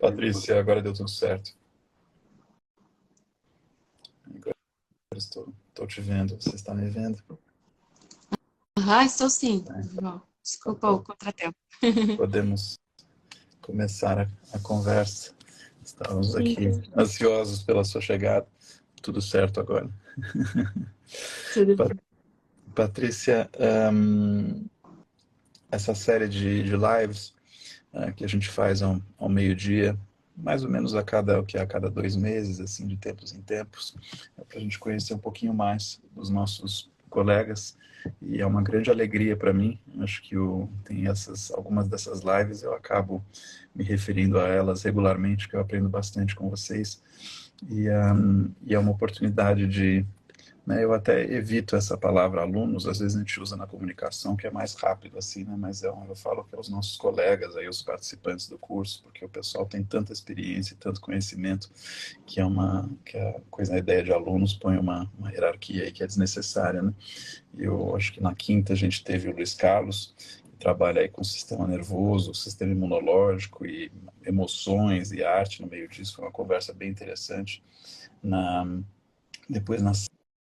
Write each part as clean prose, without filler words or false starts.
Patrícia, agora deu tudo certo. Agora estou te vendo. Você está me vendo? Aham, estou sim, É, João. então Desculpa o contratempo. podemos começar a conversa. Estávamos Sim, aqui ansiosos pela sua chegada. Tudo certo agora. tudo Pa- bem. Patrícia, essa série de lives que a gente faz ao meio-dia, mais ou menos a cada 2 meses, assim, de tempos em tempos, para a gente conhecer um pouquinho mais dos nossos colegas. E é uma grande alegria para mim. Acho que tem algumas dessas lives eu acabo me referindo a elas regularmente, que eu aprendo bastante com vocês. E é uma oportunidade de, né, eu até evito essa palavra alunos, às vezes a gente usa na comunicação, que é mais rápido assim, né, mas eu falo que é os nossos colegas, aí, os participantes do curso, porque o pessoal tem tanta experiência e tanto conhecimento, que a coisa, a ideia de alunos põe uma hierarquia aí que é desnecessária, né? Eu acho que na quinta a gente teve o Luiz Carlos, que trabalha aí com o sistema nervoso, o sistema imunológico e emoções e arte no meio disso. Foi uma conversa bem interessante. Depois, na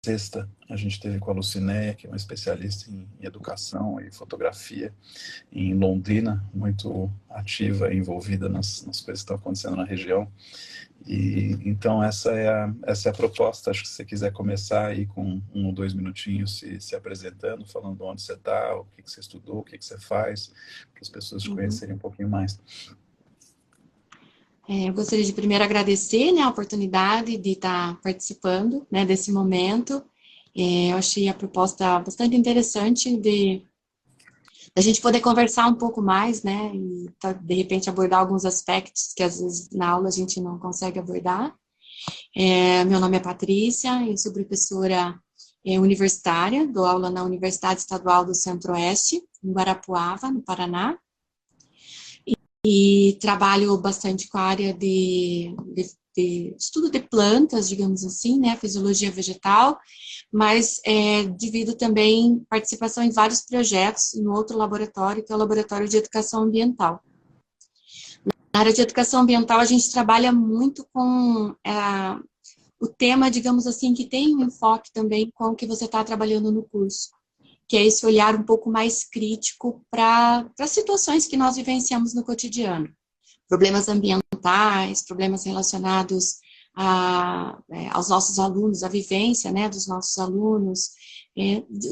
sexta, a gente teve com a Lucinéia, que é uma especialista em educação e fotografia em Londrina, muito ativa e envolvida nas coisas que estão acontecendo na região. E então essa é a proposta. Acho que se você quiser começar aí com 1 ou 2 minutinhos se apresentando, falando onde você está, o que você estudou, o que você faz, para as pessoas te Uhum. conhecerem um pouquinho mais. Eu gostaria de primeiro agradecer, né, a oportunidade de estar participando, né, desse momento. Eu achei a proposta bastante interessante de a gente poder conversar um pouco mais, né, e de repente abordar alguns aspectos que às vezes na aula a gente não consegue abordar. Meu nome é Patrícia, eu sou professora universitária, dou aula na Universidade Estadual do Centro-Oeste, em Guarapuava, no Paraná, e trabalho bastante com a área de estudo de plantas, digamos assim, né, fisiologia vegetal, mas divido também participação em vários projetos em outro laboratório, que é o Laboratório de Educação Ambiental. Na área de educação ambiental, a gente trabalha muito com o tema, digamos assim, que tem um enfoque também com o que você está trabalhando no curso, que é esse olhar um pouco mais crítico para as situações que nós vivenciamos no cotidiano. Problemas ambientais, problemas relacionados aos nossos alunos, a vivência, né, dos nossos alunos,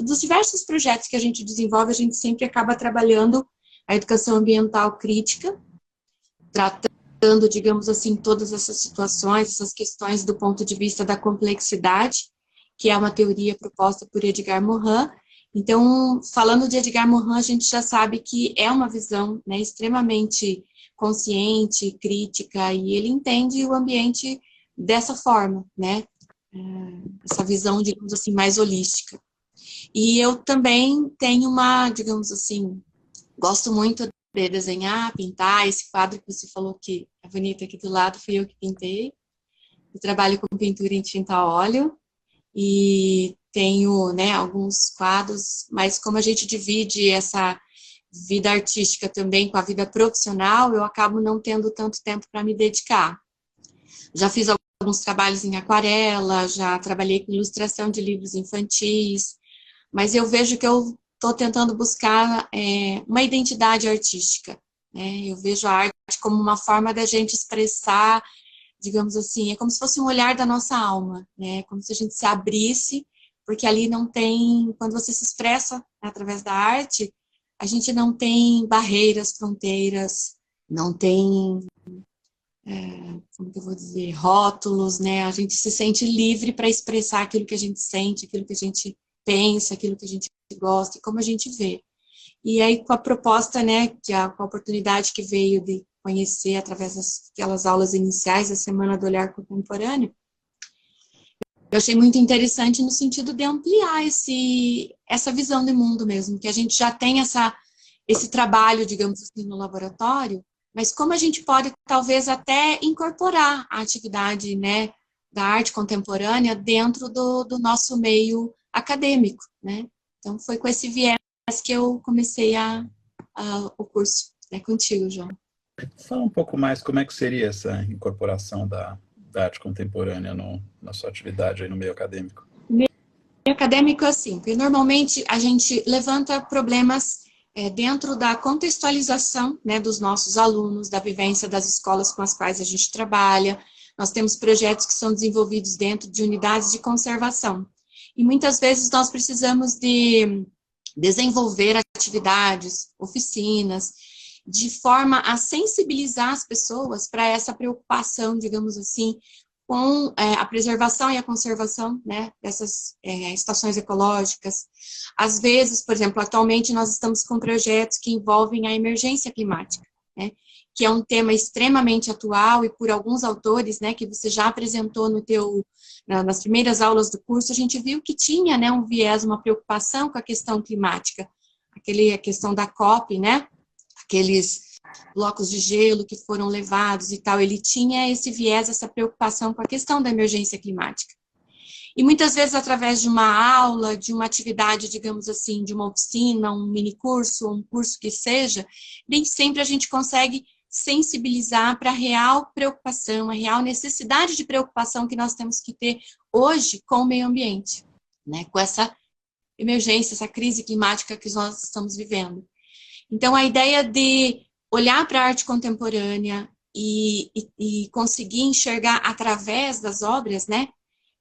dos diversos projetos que a gente desenvolve, a gente sempre acaba trabalhando a educação ambiental crítica, tratando, digamos assim, todas essas situações, essas questões do ponto de vista da complexidade, que é uma teoria proposta por Edgar Morin. Então, falando de Edgar Morin, a gente já sabe que é uma visão, né, extremamente consciente, crítica, e ele entende o ambiente dessa forma, né, essa visão, digamos assim, mais holística. E eu também tenho uma, digamos assim, gosto muito de desenhar, pintar. Esse quadro que você falou que é bonito aqui do lado, fui eu que pintei. Eu trabalho com pintura em tinta a óleo e tenho, né, alguns quadros, mas como a gente divide essa vida artística também com a vida profissional, eu acabo não tendo tanto tempo para me dedicar. Já fiz alguns trabalhos em aquarela, já trabalhei com ilustração de livros infantis, mas eu vejo que eu estou tentando buscar uma identidade artística, né? Eu vejo a arte como uma forma da gente expressar, digamos assim, é como se fosse um olhar da nossa alma, né? Como se a gente se abrisse, porque ali não tem, quando você se expressa através da arte, a gente não tem barreiras, fronteiras, não tem, como que eu vou dizer, rótulos, né? A gente se sente livre para expressar aquilo que a gente sente, aquilo que a gente pensa, aquilo que a gente gosta e como a gente vê. E aí, com a proposta, né, com a oportunidade que veio de conhecer através daquelas aulas iniciais da Semana do Olhar Contemporâneo, eu achei muito interessante no sentido de ampliar essa visão de mundo mesmo, que a gente já tem esse trabalho, digamos assim, no laboratório, mas como a gente pode, talvez, até incorporar a atividade, né, da arte contemporânea dentro do nosso meio acadêmico, né? Então, foi com esse viés que eu comecei o curso, né, contigo, João. Fala um pouco mais como é que seria essa incorporação da arte contemporânea na sua atividade aí no meio acadêmico. Meio acadêmico, assim, porque normalmente a gente levanta problemas dentro da contextualização, né, dos nossos alunos, da vivência das escolas com as quais a gente trabalha. Nós temos projetos que são desenvolvidos dentro de unidades de conservação. E muitas vezes nós precisamos de desenvolver atividades, oficinas, de forma a sensibilizar as pessoas para essa preocupação, digamos assim, com a preservação e a conservação, né, dessas estações ecológicas. Às vezes, por exemplo, atualmente nós estamos com projetos que envolvem a emergência climática, né, que é um tema extremamente atual e por alguns autores, né, que você já apresentou nas primeiras aulas do curso, a gente viu que tinha, né, um viés, uma preocupação com a questão climática, a questão da COP, né, aqueles blocos de gelo que foram levados e tal, ele tinha esse viés, essa preocupação com a questão da emergência climática. E muitas vezes, através de uma aula, de uma atividade, digamos assim, de uma oficina, um mini curso, um curso que seja, nem sempre a gente consegue sensibilizar para a real preocupação, a real necessidade de preocupação que nós temos que ter hoje com o meio ambiente, né? Com essa emergência, essa crise climática que nós estamos vivendo. Então, a ideia de olhar para a arte contemporânea e conseguir enxergar através das obras, né?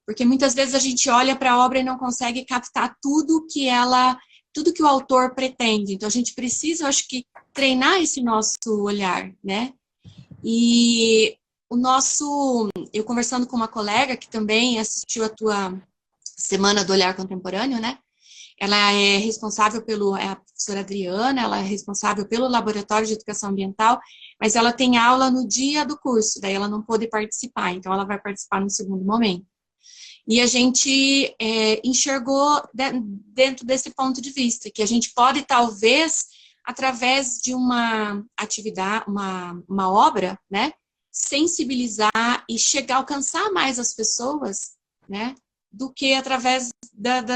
Porque muitas vezes a gente olha para a obra e não consegue captar tudo que o autor pretende. Então, a gente precisa, eu acho que, treinar esse nosso olhar, né? E eu conversando com uma colega que também assistiu a tua Semana do Olhar Contemporâneo, né? Ela é responsável a professora Adriana, ela é responsável pelo Laboratório de Educação Ambiental, mas ela tem aula no dia do curso, daí ela não pôde participar, então ela vai participar no segundo momento. E a gente enxergou dentro desse ponto de vista, que a gente pode, talvez, através de uma atividade, uma obra, né, sensibilizar e chegar a alcançar mais as pessoas, né, do que através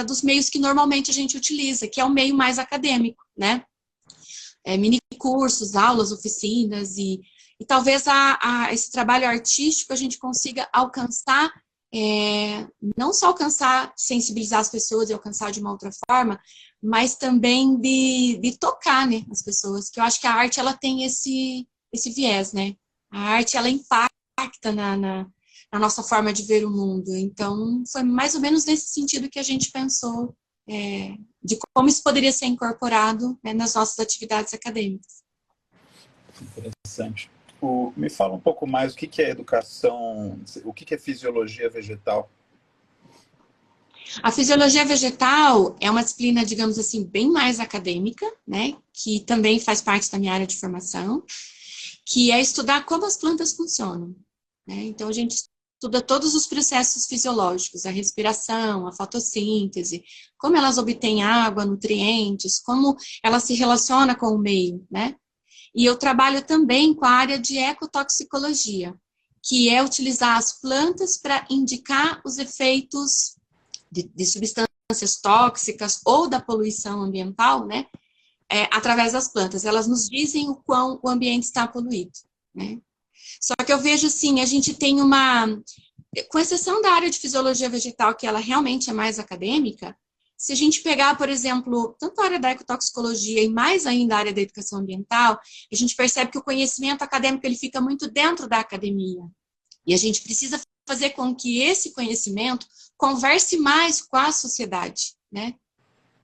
dos meios que normalmente a gente utiliza, que é o meio mais acadêmico, né? Mini cursos, aulas, oficinas, e talvez esse trabalho artístico a gente consiga alcançar, não só alcançar, sensibilizar as pessoas e alcançar de uma outra forma, mas também de tocar, né, as pessoas, que eu acho que a arte, ela tem esse viés, né? A arte, ela impacta na nossa forma de ver o mundo. Então, foi mais ou menos nesse sentido que a gente pensou de como isso poderia ser incorporado, né, nas nossas atividades acadêmicas. Interessante. Me fala um pouco mais o que é educação, o que é fisiologia vegetal? A fisiologia vegetal é uma disciplina, digamos assim, bem mais acadêmica, né, que também faz parte da minha área de formação, que é estudar como as plantas funcionam, né? Então, a gente estuda todos os processos fisiológicos, a respiração, a fotossíntese, como elas obtêm água, nutrientes, como elas se relacionam com o meio, né? E eu trabalho também com a área de ecotoxicologia, que é utilizar as plantas para indicar os efeitos de substâncias tóxicas ou da poluição ambiental, né? Através das plantas. Elas nos dizem o quão o ambiente está poluído, né? Só que eu vejo assim, a gente tem com exceção da área de fisiologia vegetal, que ela realmente é mais acadêmica, se a gente pegar, por exemplo, tanto a área da ecotoxicologia e mais ainda a área da educação ambiental, a gente percebe que o conhecimento acadêmico ele fica muito dentro da academia. E a gente precisa fazer com que esse conhecimento converse mais com a sociedade, né?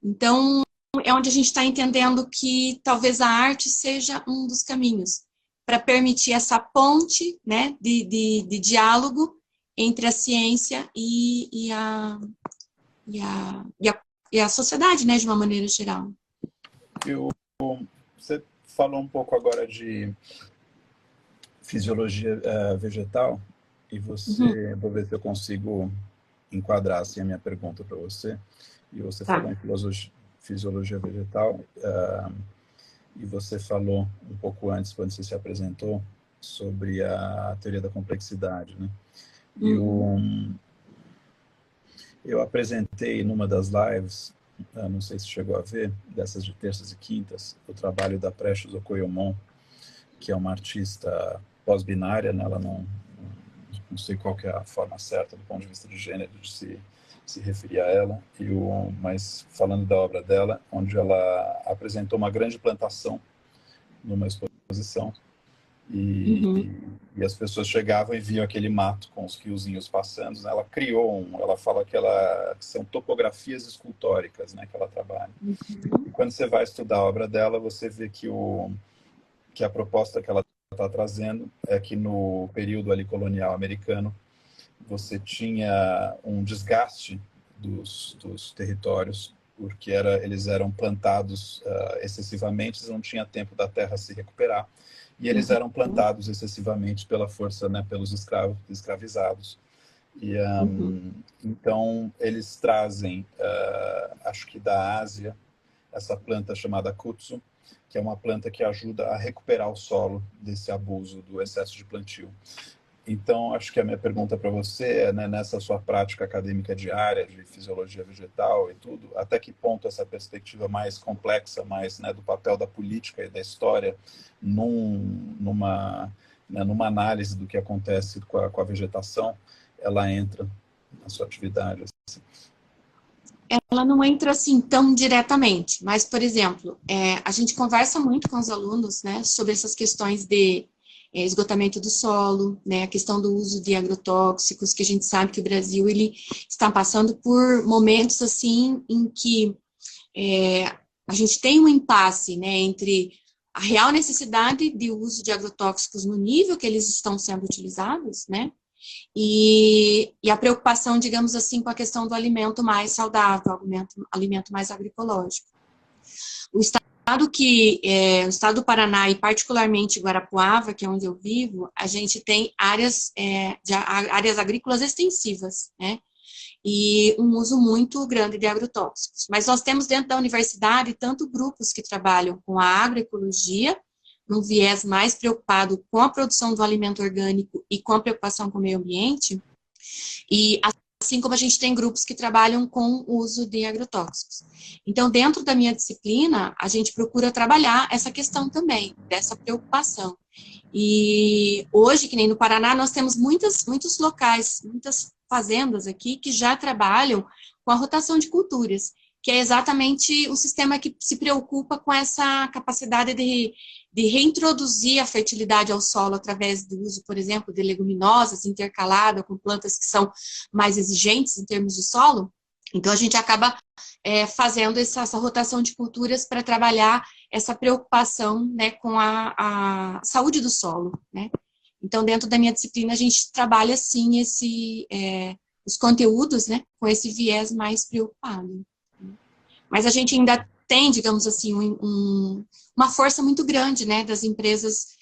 Então, é onde a gente está entendendo que talvez a arte seja um dos caminhos para permitir essa ponte, né, de diálogo entre a ciência e a sociedade, né, de uma maneira geral. Você falou um pouco agora de fisiologia vegetal, e vou ver se eu consigo enquadrar assim, a minha pergunta para você. E você falou em fisiologia vegetal, e você falou um pouco antes, quando você se apresentou, sobre a teoria da complexidade, né? Eu apresentei numa das lives, não sei se chegou a ver, dessas de terças e quintas, o trabalho da Precious Okoyomon, que é uma artista pós-binária, né? Ela não sei qual que é a forma certa do ponto de vista de gênero de se referir a ela, mas falando da obra dela, onde ela apresentou uma grande plantação numa exposição, e as pessoas chegavam e viam aquele mato com os fiozinhos passando, né? Ela criou ela fala que são topografias escultóricas, né, que ela trabalha. E quando você vai estudar a obra dela, você vê que a proposta que ela está trazendo é que no período ali colonial americano você tinha um desgaste dos territórios, porque eles eram plantados excessivamente, não tinha tempo da terra se recuperar, e eles eram plantados excessivamente pela força, né, pelos escravizados. E, então, eles trazem, acho que da Ásia, essa planta chamada kudzu, que é uma planta que ajuda a recuperar o solo desse abuso, do excesso de plantio. Então, acho que a minha pergunta para você é, né, nessa sua prática acadêmica diária de fisiologia vegetal e tudo, até que ponto essa perspectiva mais complexa, mais, né, do papel da política e da história numa análise do que acontece com a vegetação, ela entra na sua atividade? Assim? Ela não entra assim tão diretamente, mas, por exemplo, a gente conversa muito com os alunos, né, sobre essas questões de esgotamento do solo, né, a questão do uso de agrotóxicos, que a gente sabe que o Brasil ele está passando por momentos assim em que a gente tem um impasse, né, entre a real necessidade de uso de agrotóxicos no nível que eles estão sendo utilizados, né, e a preocupação, digamos assim, com a questão do alimento mais saudável, alimento mais agroecológico. O estado do Paraná, e particularmente Guarapuava, que é onde eu vivo, a gente tem áreas agrícolas extensivas, né? E um uso muito grande de agrotóxicos. Mas nós temos dentro da universidade tanto grupos que trabalham com a agroecologia, num viés mais preocupado com a produção do alimento orgânico e com a preocupação com o meio ambiente, e assim como a gente tem grupos que trabalham com o uso de agrotóxicos. Então, dentro da minha disciplina, a gente procura trabalhar essa questão também, dessa preocupação. E hoje, que nem no Paraná, nós temos muitos locais, muitas fazendas aqui que já trabalham com a rotação de culturas, que é exatamente o sistema que se preocupa com essa capacidade de reintroduzir a fertilidade ao solo através do uso, por exemplo, de leguminosas intercalada com plantas que são mais exigentes em termos de solo. Então, a gente acaba fazendo essa rotação de culturas para trabalhar essa preocupação, né, com a saúde do solo, né? Então, dentro da minha disciplina, a gente trabalha, sim, os conteúdos, né, com esse viés mais preocupado. Mas a gente ainda tem, digamos assim, uma força muito grande, né, das empresas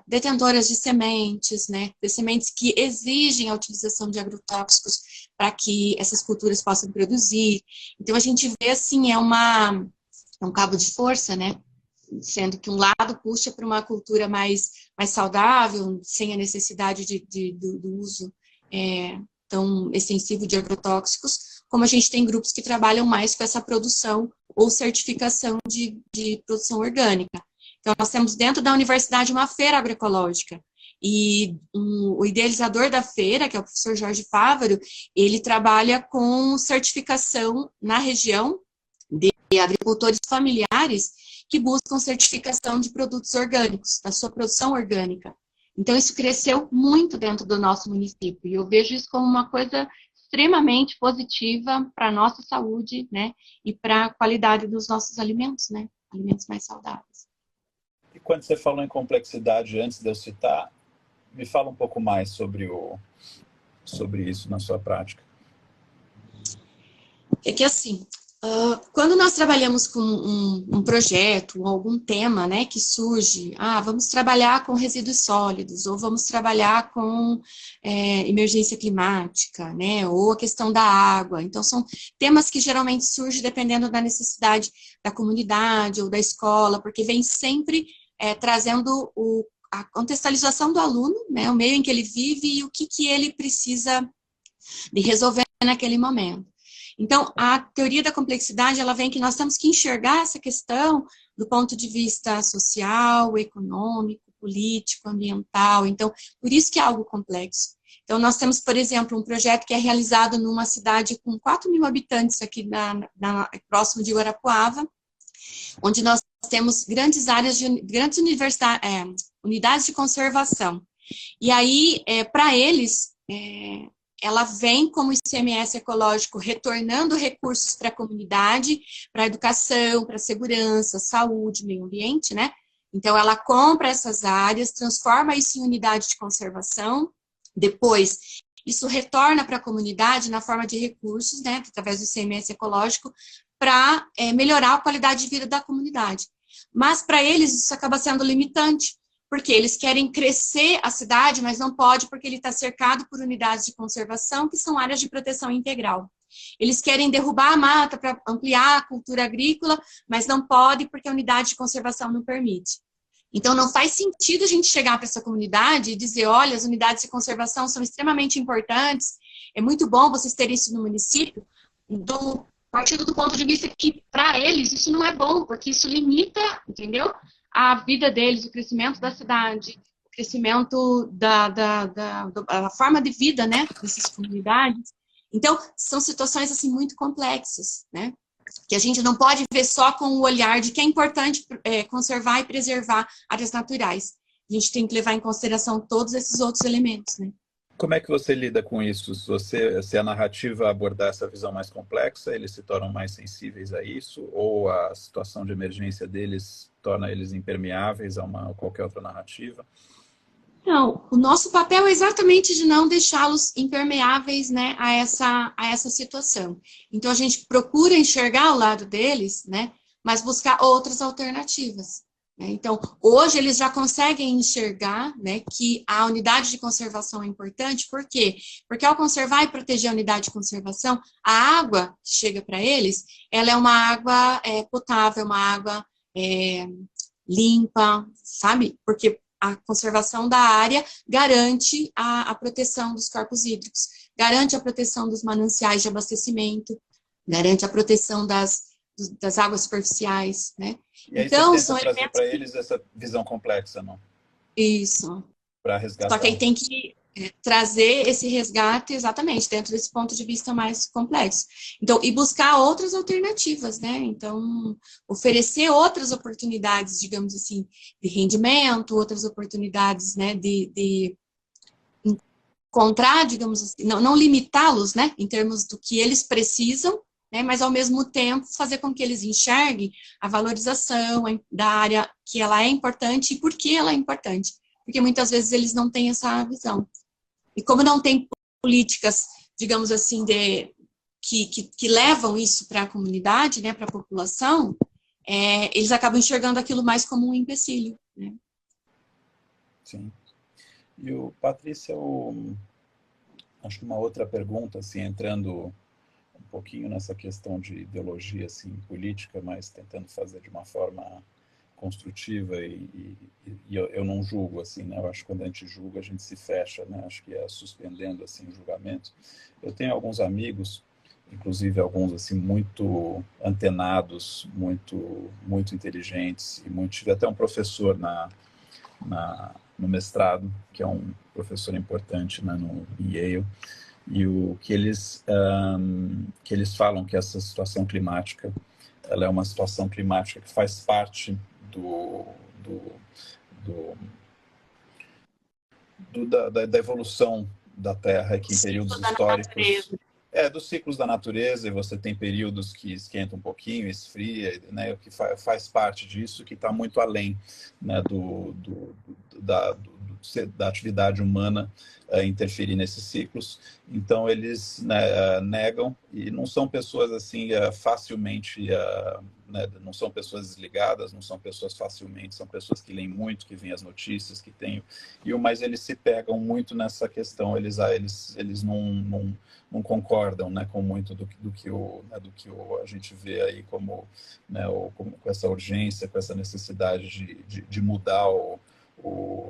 detentoras de sementes, né, de sementes que exigem a utilização de agrotóxicos para que essas culturas possam produzir. Então, a gente vê, assim, é um cabo de força, né, sendo que um lado puxa para uma cultura mais saudável, sem a necessidade do uso tão extensivo de agrotóxicos, como a gente tem grupos que trabalham mais com essa produção ou certificação de produção orgânica. Então, nós temos dentro da universidade uma feira agroecológica, e o idealizador da feira, que é o professor Jorge Fávaro, ele trabalha com certificação na região de agricultores familiares que buscam certificação de produtos orgânicos, da sua produção orgânica. Então, isso cresceu muito dentro do nosso município, e eu vejo isso como uma coisa extremamente positiva para a nossa saúde, né, e para a qualidade dos nossos alimentos, né, alimentos mais saudáveis. E quando você falou em complexidade, antes de eu citar, me fala um pouco mais sobre isso na sua prática. É que assim, quando nós trabalhamos com um projeto ou algum tema, né, que surge, vamos trabalhar com resíduos sólidos, ou vamos trabalhar com emergência climática, né, ou a questão da água. Então, são temas que geralmente surgem dependendo da necessidade da comunidade ou da escola, porque vem sempre trazendo a contextualização do aluno, né, o meio em que ele vive e o que ele precisa de resolver naquele momento. Então, a teoria da complexidade, ela vem que nós temos que enxergar essa questão do ponto de vista social, econômico, político, ambiental. Então, por isso que é algo complexo. Então, nós temos, por exemplo, um projeto que é realizado numa cidade com 4 mil habitantes aqui próximo de Guarapuava, onde nós temos grandes áreas, grandes unidades de conservação. E aí, para eles, ela vem como ICMS ecológico, retornando recursos para a comunidade, para a educação, para a segurança, saúde, meio ambiente, né? Então, ela compra essas áreas, transforma isso em unidade de conservação, depois, isso retorna para a comunidade na forma de recursos, né, através do ICMS ecológico, para melhorar a qualidade de vida da comunidade. Mas, para eles, isso acaba sendo limitante, porque eles querem crescer a cidade, mas não pode porque ele está cercado por unidades de conservação, que são áreas de proteção integral. Eles querem derrubar a mata para ampliar a cultura agrícola, mas não pode porque a unidade de conservação não permite. Então, não faz sentido a gente chegar para essa comunidade e dizer, olha, as unidades de conservação são extremamente importantes, é muito bom vocês terem isso no município, partindo do ponto de vista que, para eles, isso não é bom, porque isso limita, entendeu? A vida deles, o crescimento da cidade, o crescimento da forma de vida, né, dessas comunidades. Então, são situações, assim, muito complexas, né, que a gente não pode ver só com o olhar de que é importante conservar e preservar áreas naturais. A gente tem que levar em consideração todos esses outros elementos, né. Como é que você lida com isso? Se a narrativa abordar essa visão mais complexa, eles se tornam mais sensíveis a isso? Ou a situação de emergência deles torna eles impermeáveis a qualquer outra narrativa? Não, o nosso papel é exatamente de não deixá-los impermeáveis, né, a essa situação. Então, a gente procura enxergar o lado deles, né, mas buscar outras alternativas. Então, hoje eles já conseguem enxergar, né, que a unidade de conservação é importante, por quê? Porque ao conservar e proteger a unidade de conservação, a água que chega para eles, ela é uma água potável, uma água limpa, sabe? Porque a conservação da área garante a proteção dos corpos hídricos, garante a proteção dos mananciais de abastecimento, garante a proteção das águas superficiais, né? E aí então, você tenta trazer para eles essa visão complexa, não? Isso. Para resgatar. Só que aí tem que trazer esse resgate exatamente dentro desse ponto de vista mais complexo. Então, e buscar outras alternativas, né? Então, oferecer outras oportunidades, digamos assim, de rendimento, outras oportunidades, né, de encontrar, digamos assim, não limitá-los, né, em termos do que eles precisam, né, mas ao mesmo tempo fazer com que eles enxerguem a valorização da área, que ela é importante e por que ela é importante. Porque muitas vezes eles não têm essa visão. E como não tem políticas, digamos assim, que levam isso para a comunidade, né, para a população, eles acabam enxergando aquilo mais como um empecilho, né? Sim. E Patrícia, acho que uma outra pergunta, assim, entrando um pouquinho nessa questão de ideologia, assim, política, mas tentando fazer de uma forma construtiva e eu não julgo, assim, né? Eu acho que quando a gente julga, a gente se fecha, né? Acho que é suspendendo, assim, o julgamento. Eu tenho alguns amigos, inclusive alguns, assim, muito antenados, muito inteligentes, tive até um professor no mestrado, que é um professor importante, né, em Yale, e o que eles falam que essa situação climática, ela é uma situação climática que faz parte da evolução da Terra, que em períodos históricos dos ciclos da natureza, e você tem períodos que esquenta um pouquinho, esfria, né, o que faz parte disso, que está muito além, né, da atividade humana interferir nesses ciclos. Então eles, né, negam, e não são pessoas assim facilmente, né, não são pessoas desligadas, não são pessoas facilmente, são pessoas que leem muito, que veem as notícias, que têm, mas eles se pegam muito nessa questão, eles não concordam, né, com muito do que a gente vê aí como, né, com essa urgência, com essa necessidade de mudar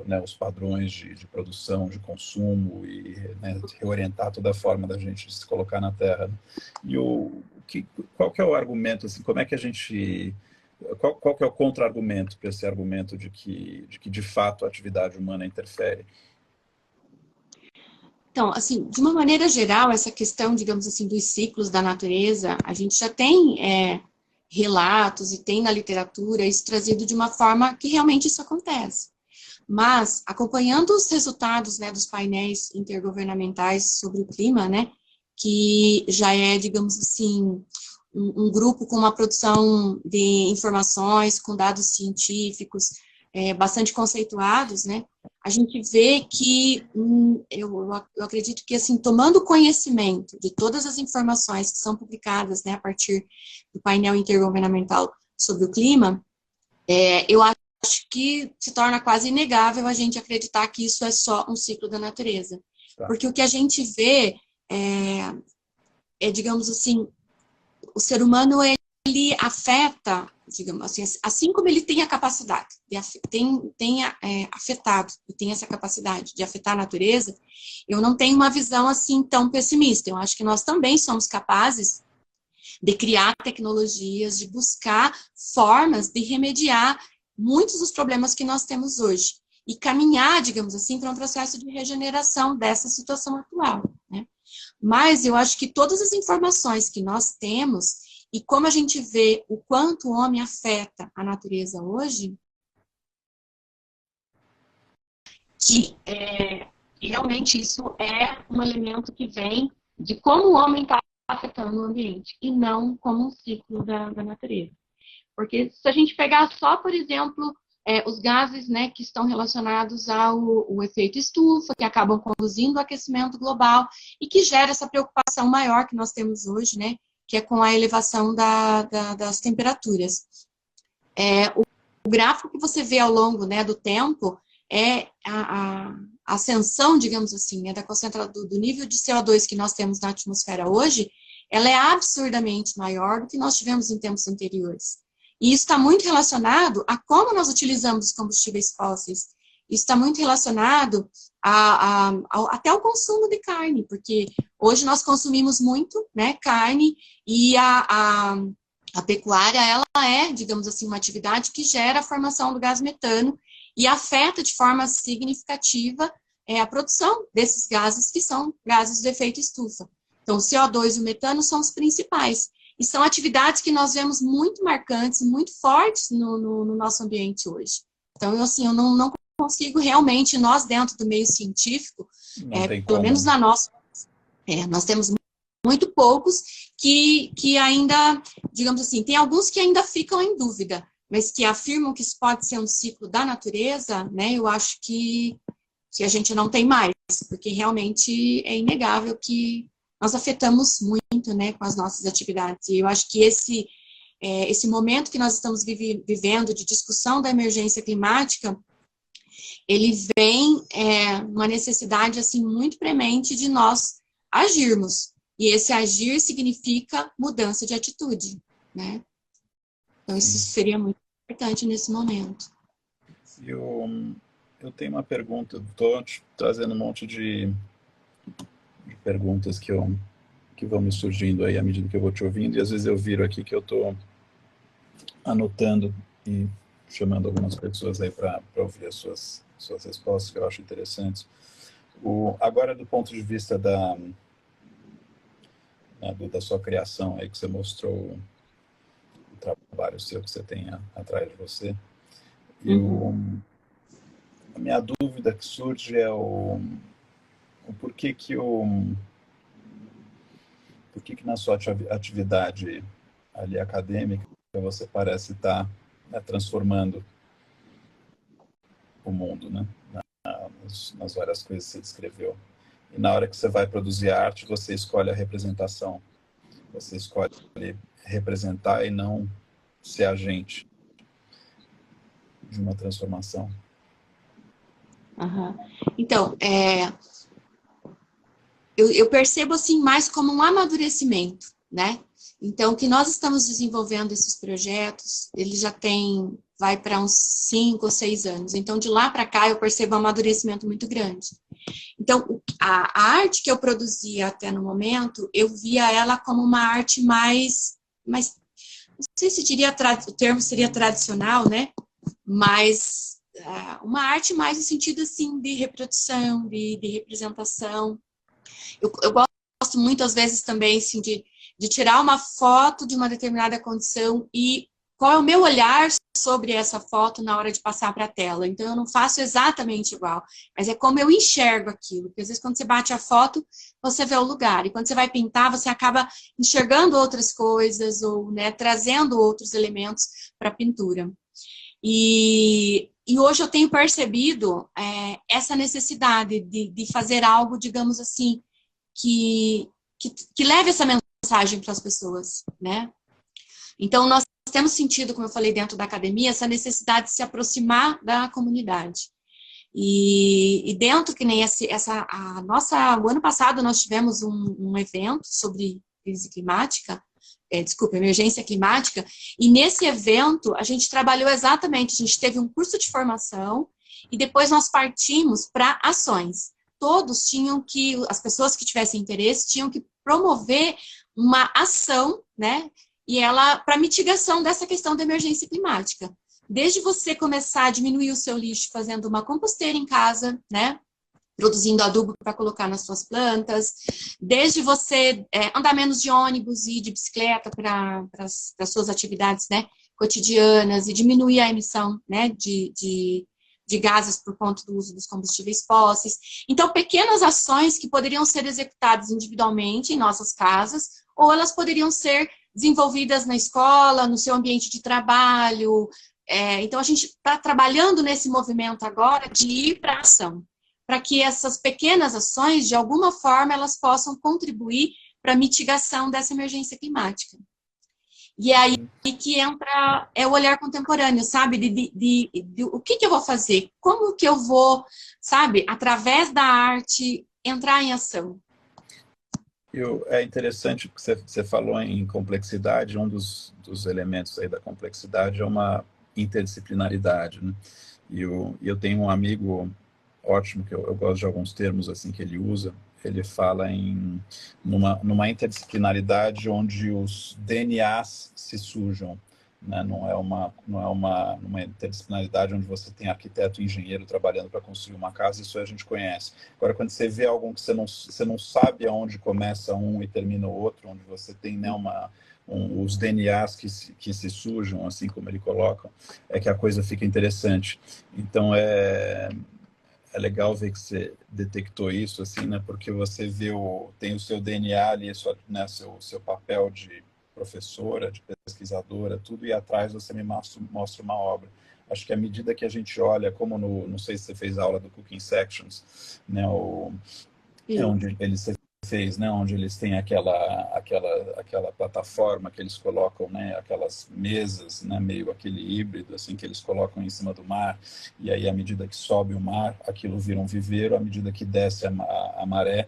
né, os padrões de produção, de consumo e, né, reorientar toda a forma da gente se colocar na Terra. E qual que é o argumento, assim, como é que a gente Qual que é o contra-argumento para esse argumento de que de fato a atividade humana interfere? Então, assim, de uma maneira geral, essa questão, digamos assim, dos ciclos da natureza, a gente já tem relatos e tem na literatura isso trazido de uma forma que realmente isso acontece. Mas, acompanhando os resultados, né, dos painéis intergovernamentais sobre o clima, né, que já é, digamos assim, um grupo com uma produção de informações, com dados científicos bastante conceituados, né, a gente vê que, eu acredito que, assim, tomando conhecimento de todas as informações que são publicadas, né, a partir do painel intergovernamental sobre o clima, eu acho que se torna quase inegável a gente acreditar que isso é só um ciclo da natureza. Tá. Porque o que a gente vê digamos assim, o ser humano, ele afeta, digamos assim como ele tem a capacidade, afetado, e tem essa capacidade de afetar a natureza, eu não tenho uma visão assim tão pessimista. Eu acho que nós também somos capazes de criar tecnologias, de buscar formas de remediar muitos dos problemas que nós temos hoje e caminhar, digamos assim, para um processo de regeneração dessa situação atual, né? Mas eu acho que todas as informações que nós temos e como a gente vê o quanto o homem afeta a natureza hoje, que realmente isso é um elemento que vem de como o homem está afetando o ambiente e não como um ciclo da natureza. Porque se a gente pegar só, por exemplo, os gases, né, que estão relacionados ao efeito estufa, que acabam conduzindo ao aquecimento global e que gera essa preocupação maior que nós temos hoje, né, que é com a elevação das temperaturas. O gráfico que você vê ao longo, né, do tempo é a ascensão, digamos assim, né, da concentração do nível de CO2 que nós temos na atmosfera hoje, ela é absurdamente maior do que nós tivemos em tempos anteriores. E isso está muito relacionado a como nós utilizamos os combustíveis fósseis. Isso está muito relacionado até ao consumo de carne, porque hoje nós consumimos muito, né, carne, e a pecuária, ela é, digamos assim, uma atividade que gera a formação do gás metano e afeta de forma significativa a produção desses gases, que são gases de efeito estufa. Então, o CO2 e o metano são os principais. E são atividades que nós vemos muito marcantes, muito fortes no nosso ambiente hoje. Então, eu não consigo realmente, nós dentro do meio científico, pelo menos na nossa, nós temos muito poucos que ainda, digamos assim, tem alguns que ainda ficam em dúvida, mas que afirmam que isso pode ser um ciclo da natureza, né? Eu acho que a gente não tem mais, porque realmente é inegável que nós afetamos muito, né, com as nossas atividades. E eu acho que esse momento que nós estamos vivendo de discussão da emergência climática, ele vem uma necessidade assim muito premente de nós agirmos. E esse agir significa mudança de atitude, né? Então isso seria muito importante nesse momento. Eu tenho uma pergunta, estou trazendo um monte de perguntas que vão me surgindo aí à medida que eu vou te ouvindo, e às vezes eu viro aqui que eu estou anotando e chamando algumas pessoas aí para ouvir as suas respostas, que eu acho interessantes. Agora, do ponto de vista da sua criação, aí que você mostrou o trabalho seu que você tem atrás de você, a minha dúvida que surge é o porquê que na sua atividade ali acadêmica você parece estar transformando o mundo, né? Nas várias coisas que você descreveu. E na hora que você vai produzir arte, você escolhe a representação. Você escolhe representar e não ser agente de uma transformação. Uhum. Então, eu percebo assim mais como um amadurecimento, né? Então, que nós estamos desenvolvendo esses projetos, ele já vai para uns 5 ou 6 anos. Então, de lá para cá, eu percebo um amadurecimento muito grande. Então, a arte que eu produzia até no momento, eu via ela como uma arte mais não sei se diria, o termo seria tradicional, né? Mas uma arte mais no sentido, assim, de reprodução, de representação. Eu gosto muitas vezes também, assim, de tirar uma foto de uma determinada condição e qual é o meu olhar sobre essa foto na hora de passar para a tela. Então, eu não faço exatamente igual, mas é como eu enxergo aquilo. Porque às vezes, quando você bate a foto, você vê o lugar. E quando você vai pintar, você acaba enxergando outras coisas ou, né, trazendo outros elementos para a pintura. E hoje eu tenho percebido essa necessidade de fazer algo, digamos assim, que leve essa mensagem para as pessoas, né? Então, nós temos sentido, como eu falei, dentro da academia, essa necessidade de se aproximar da comunidade. E dentro, que nem o ano passado nós tivemos um evento sobre crise climática, emergência climática, e nesse evento a gente trabalhou exatamente, a gente teve um curso de formação e depois nós partimos para ações. Todos tinham que, as pessoas que tivessem interesse, tinham que promover uma ação, né, e ela, para mitigação dessa questão da emergência climática. Desde você começar a diminuir o seu lixo fazendo uma composteira em casa, né, produzindo adubo para colocar nas suas plantas, desde você andar menos de ônibus e de bicicleta para as suas atividades, né, cotidianas, e diminuir a emissão, né, de gases por conta do uso dos combustíveis fósseis. Então, pequenas ações que poderiam ser executadas individualmente em nossas casas, ou elas poderiam ser desenvolvidas na escola, no seu ambiente de trabalho. Então, a gente está trabalhando nesse movimento agora de ir para a ação, para que essas pequenas ações, de alguma forma, elas possam contribuir para a mitigação dessa emergência climática. E é aí que entra o olhar contemporâneo, sabe? De o que eu vou fazer? Como que eu vou, sabe, através da arte, entrar em ação? É interessante que você falou em complexidade. Um dos elementos aí da complexidade é uma interdisciplinaridade, né? E eu tenho um amigo ótimo, que eu gosto de alguns termos assim que ele usa. Ele fala numa interdisciplinaridade onde os DNAs se sujam, né? Não é uma interdisciplinaridade onde você tem arquiteto e engenheiro trabalhando para construir uma casa. Isso a gente conhece. Agora, quando você vê algum que você não sabe aonde começa um e termina o outro, onde você tem, né, os DNAs que se sujam, assim como ele coloca, é que a coisa fica interessante. Então, é legal ver que você detectou isso, assim, né? Porque você tem o seu DNA ali, né, seu papel de professora, de pesquisadora, tudo, e atrás você me mostra uma obra. Acho que à medida que a gente olha, como não sei se você fez aula do Cooking Sections, né? Onde eles fez, né, onde eles têm aquela plataforma que eles colocam, né, aquelas mesas, né, meio aquele híbrido assim que eles colocam em cima do mar, e aí à medida que sobe o mar, aquilo vira um viveiro, à medida que desce a maré,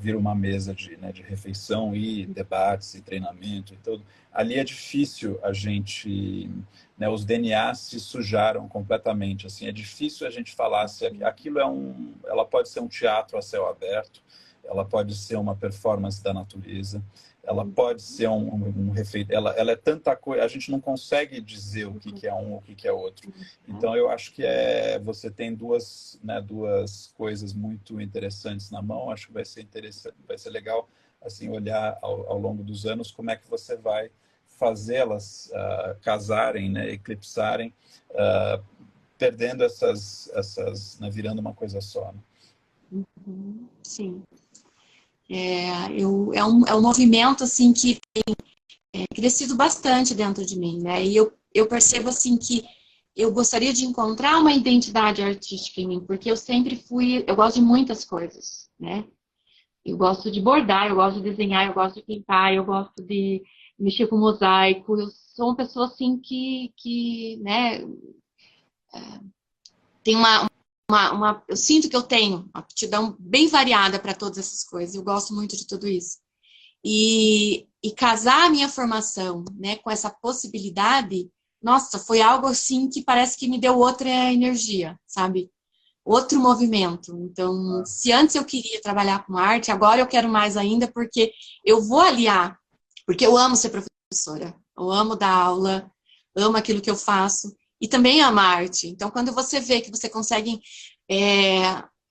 vira uma mesa de refeição e debates e treinamento e tudo. Ali é difícil a gente, né, os DNAs se sujaram completamente, assim, é difícil a gente falar se aquilo ela pode ser um teatro a céu aberto, ela pode ser uma performance da natureza, ela pode ser um refeito, ela é tanta coisa, a gente não consegue dizer o que é um, o que é outro. Então, eu acho que você tem duas coisas muito interessantes na mão. Acho que vai ser interessante, vai ser legal assim olhar ao longo dos anos como é que você vai fazê-las casarem, né, eclipsarem, perdendo né, virando uma coisa só, né? Sim. É um movimento assim que tem crescido bastante dentro de mim, né? E eu percebo assim que eu gostaria de encontrar uma identidade artística em mim, porque eu gosto de muitas coisas, né? Eu gosto de bordar, eu gosto de desenhar, eu gosto de pintar, eu gosto de mexer com mosaico. Eu sou uma pessoa assim que né, tem eu sinto que eu tenho uma aptidão bem variada para todas essas coisas. Eu gosto muito de tudo isso. E casar a minha formação, né, com essa possibilidade, nossa, foi algo assim que parece que me deu outra energia, sabe? Outro movimento. Então, se antes eu queria trabalhar com arte, agora eu quero mais ainda, porque eu vou aliar, porque eu amo ser professora. eu amo dar aula, amo aquilo que eu faço, e também amo a arte. Então, quando você vê que você consegue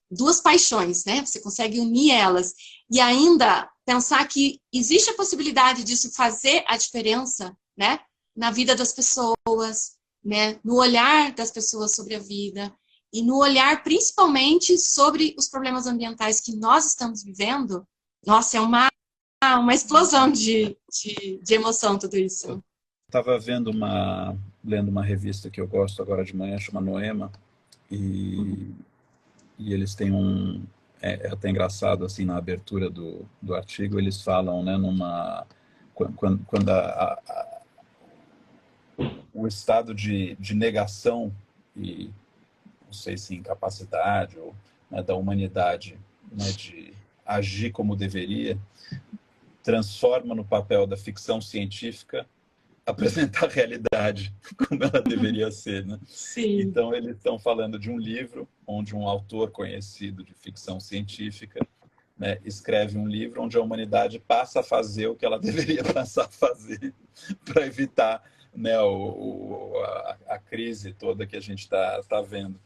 duas paixões, né? Você consegue unir elas, e ainda pensar que existe a possibilidade disso fazer a diferença, né? Na vida das pessoas, né? No olhar das pessoas sobre a vida, e no olhar principalmente sobre os problemas ambientais que nós estamos vivendo, nossa, é uma explosão de emoção tudo isso. Estava lendo uma revista que eu gosto agora de manhã, chama Noema, e, e eles têm é até engraçado, assim, na abertura do artigo, eles falam, né, quando o estado de negação e, não sei se incapacidade, ou, né, da humanidade, né, de agir como deveria, transforma no papel da ficção científica apresentar a realidade como ela deveria ser, né? Sim. Então, eles estão falando de um livro onde um autor conhecido de ficção científica, né, escreve um livro onde a humanidade passa a fazer o que ela deveria passar a fazer para evitar, né, a crise toda que a gente está vendo.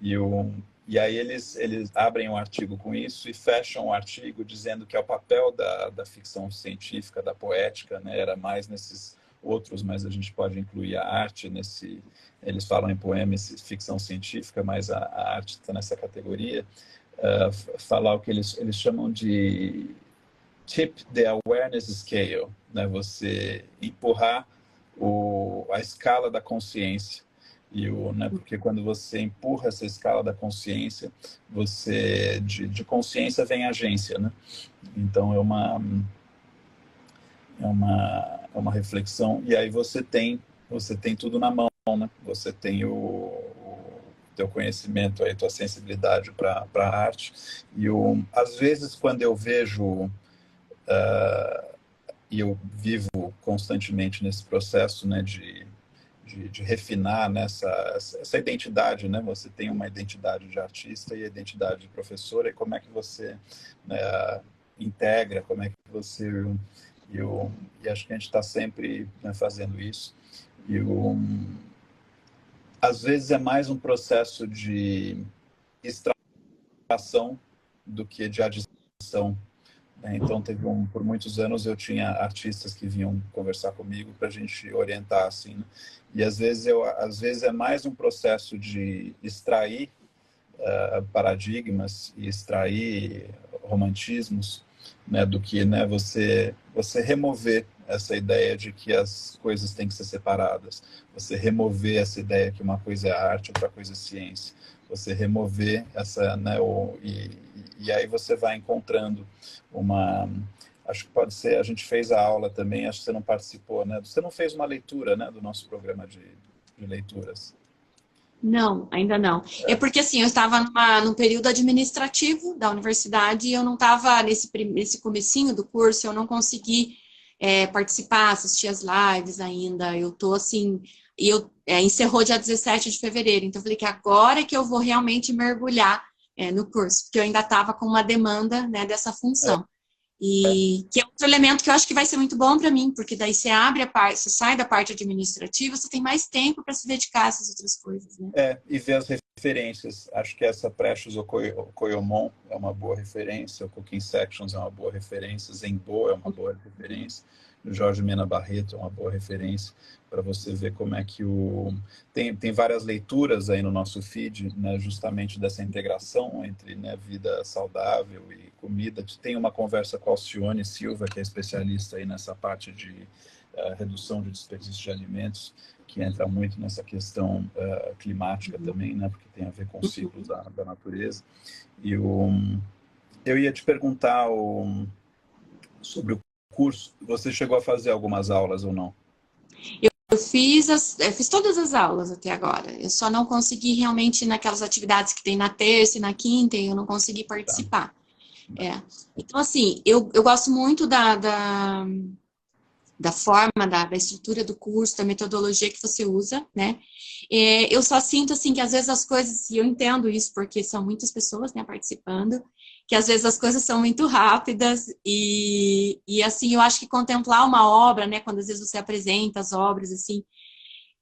E aí eles abrem um artigo com isso e fecham o artigo dizendo que é o papel da ficção científica, da poética, né, era mais nesses outros, mas a gente pode incluir a arte nesse. Eles falam em poema, ficção científica, mas a arte está nessa categoria. Falar o que eles chamam de tip the awareness scale, né? Você empurrar a escala da consciência. Né, porque quando você empurra essa escala da consciência, de consciência vem agência, né? Então é uma reflexão, e aí você tem tudo na mão, né? Você tem o teu conhecimento, a tua sensibilidade para a arte. Às vezes, quando eu vejo, e eu vivo constantemente nesse processo, né, de refinar essa identidade, né? Você tem uma identidade de artista e a identidade de professora, e como é que você, né, integra, como é que você... E acho que a gente está sempre, né, fazendo isso. Às vezes é mais um processo de extração do que de adição, né? Então, por muitos anos eu tinha artistas que vinham conversar comigo para a gente orientar, assim, né? E às vezes é mais um processo de extrair paradigmas e extrair romantismos, né, do que, né, você remover essa ideia de que as coisas têm que ser separadas, você remover essa ideia que uma coisa é arte, outra coisa é ciência, você remover essa, né, e aí você vai encontrando acho que pode ser, a gente fez a aula também, acho que você não participou, né? Você não fez uma leitura, né, do nosso programa de leituras. Não, ainda não. É porque, assim, eu estava num período administrativo da universidade e eu não estava nesse comecinho do curso, eu não consegui participar, assistir as lives ainda. Eu tô, assim... encerrou dia 17 de fevereiro, então eu falei que agora é que eu vou realmente mergulhar no curso, porque eu ainda estava com uma demanda, né, dessa função. E que é outro elemento que eu acho que vai ser muito bom para mim, porque daí você abre a parte, você sai da parte administrativa, você tem mais tempo para se dedicar a essas outras coisas, né? E ver as referências. Acho que essa Precious Okoyomon é uma boa referência, o Cooking Sections é uma boa referência, Zenbo é uma boa referência, o Jorge Mena Barreto é uma boa referência, para você ver como é que tem várias leituras aí no nosso feed, né, justamente dessa integração entre, né, vida saudável e comida. Tem uma conversa com a Alcione Silva, que é especialista aí nessa parte de redução de desperdício de alimentos, que entra muito nessa questão climática também, né, porque tem a ver com os ciclos da natureza. E eu ia te perguntar sobre o curso. Você chegou a fazer algumas aulas ou não? Eu fiz todas as aulas até agora. Eu só não consegui realmente naquelas atividades que tem na terça e na quinta, eu não consegui participar. Tá. Então, assim, eu gosto muito da forma, da estrutura do curso, da metodologia que você usa, né? Eu só sinto, assim, que às vezes as coisas, e eu entendo isso porque são muitas pessoas, né, participando, que às vezes as coisas são muito rápidas e assim, eu acho que contemplar uma obra, né, quando às vezes você apresenta as obras, assim,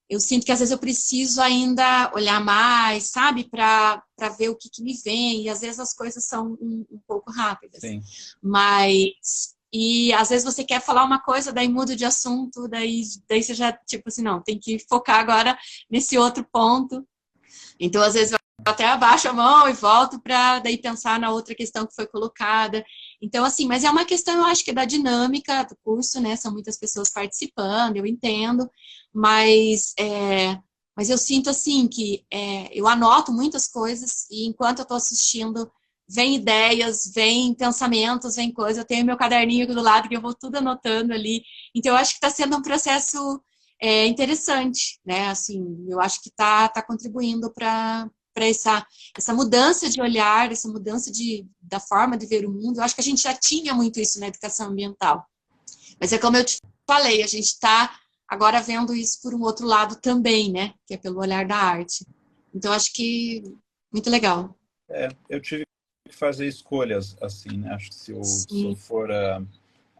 eu sinto que às vezes eu preciso ainda olhar mais, sabe, para ver o que me vem, e às vezes as coisas são um pouco rápidas. Sim. Mas, e às vezes você quer falar uma coisa, daí muda de assunto, daí você já, tipo assim, não, tem que focar agora nesse outro ponto. Então, às vezes, eu até abaixo a mão e volto para daí pensar na outra questão que foi colocada. Então, assim, mas é uma questão, eu acho que da dinâmica do curso, né? São muitas pessoas participando, eu entendo, mas, mas eu sinto, assim, que eu anoto muitas coisas e enquanto eu estou assistindo, vem ideias, vem pensamentos, vem coisas. Eu tenho meu caderninho aqui do lado que eu vou tudo anotando ali. Então, eu acho que está sendo um processo interessante, né? Assim, eu acho que tá contribuindo para essa mudança de olhar, essa mudança da forma de ver o mundo. Eu acho que a gente já tinha muito isso na educação ambiental. Mas é como eu te falei, a gente está agora vendo isso por um outro lado também, né? Que é pelo olhar da arte. Então, acho que muito legal. Eu tive que fazer escolhas assim, né? Acho que se eu Sim. for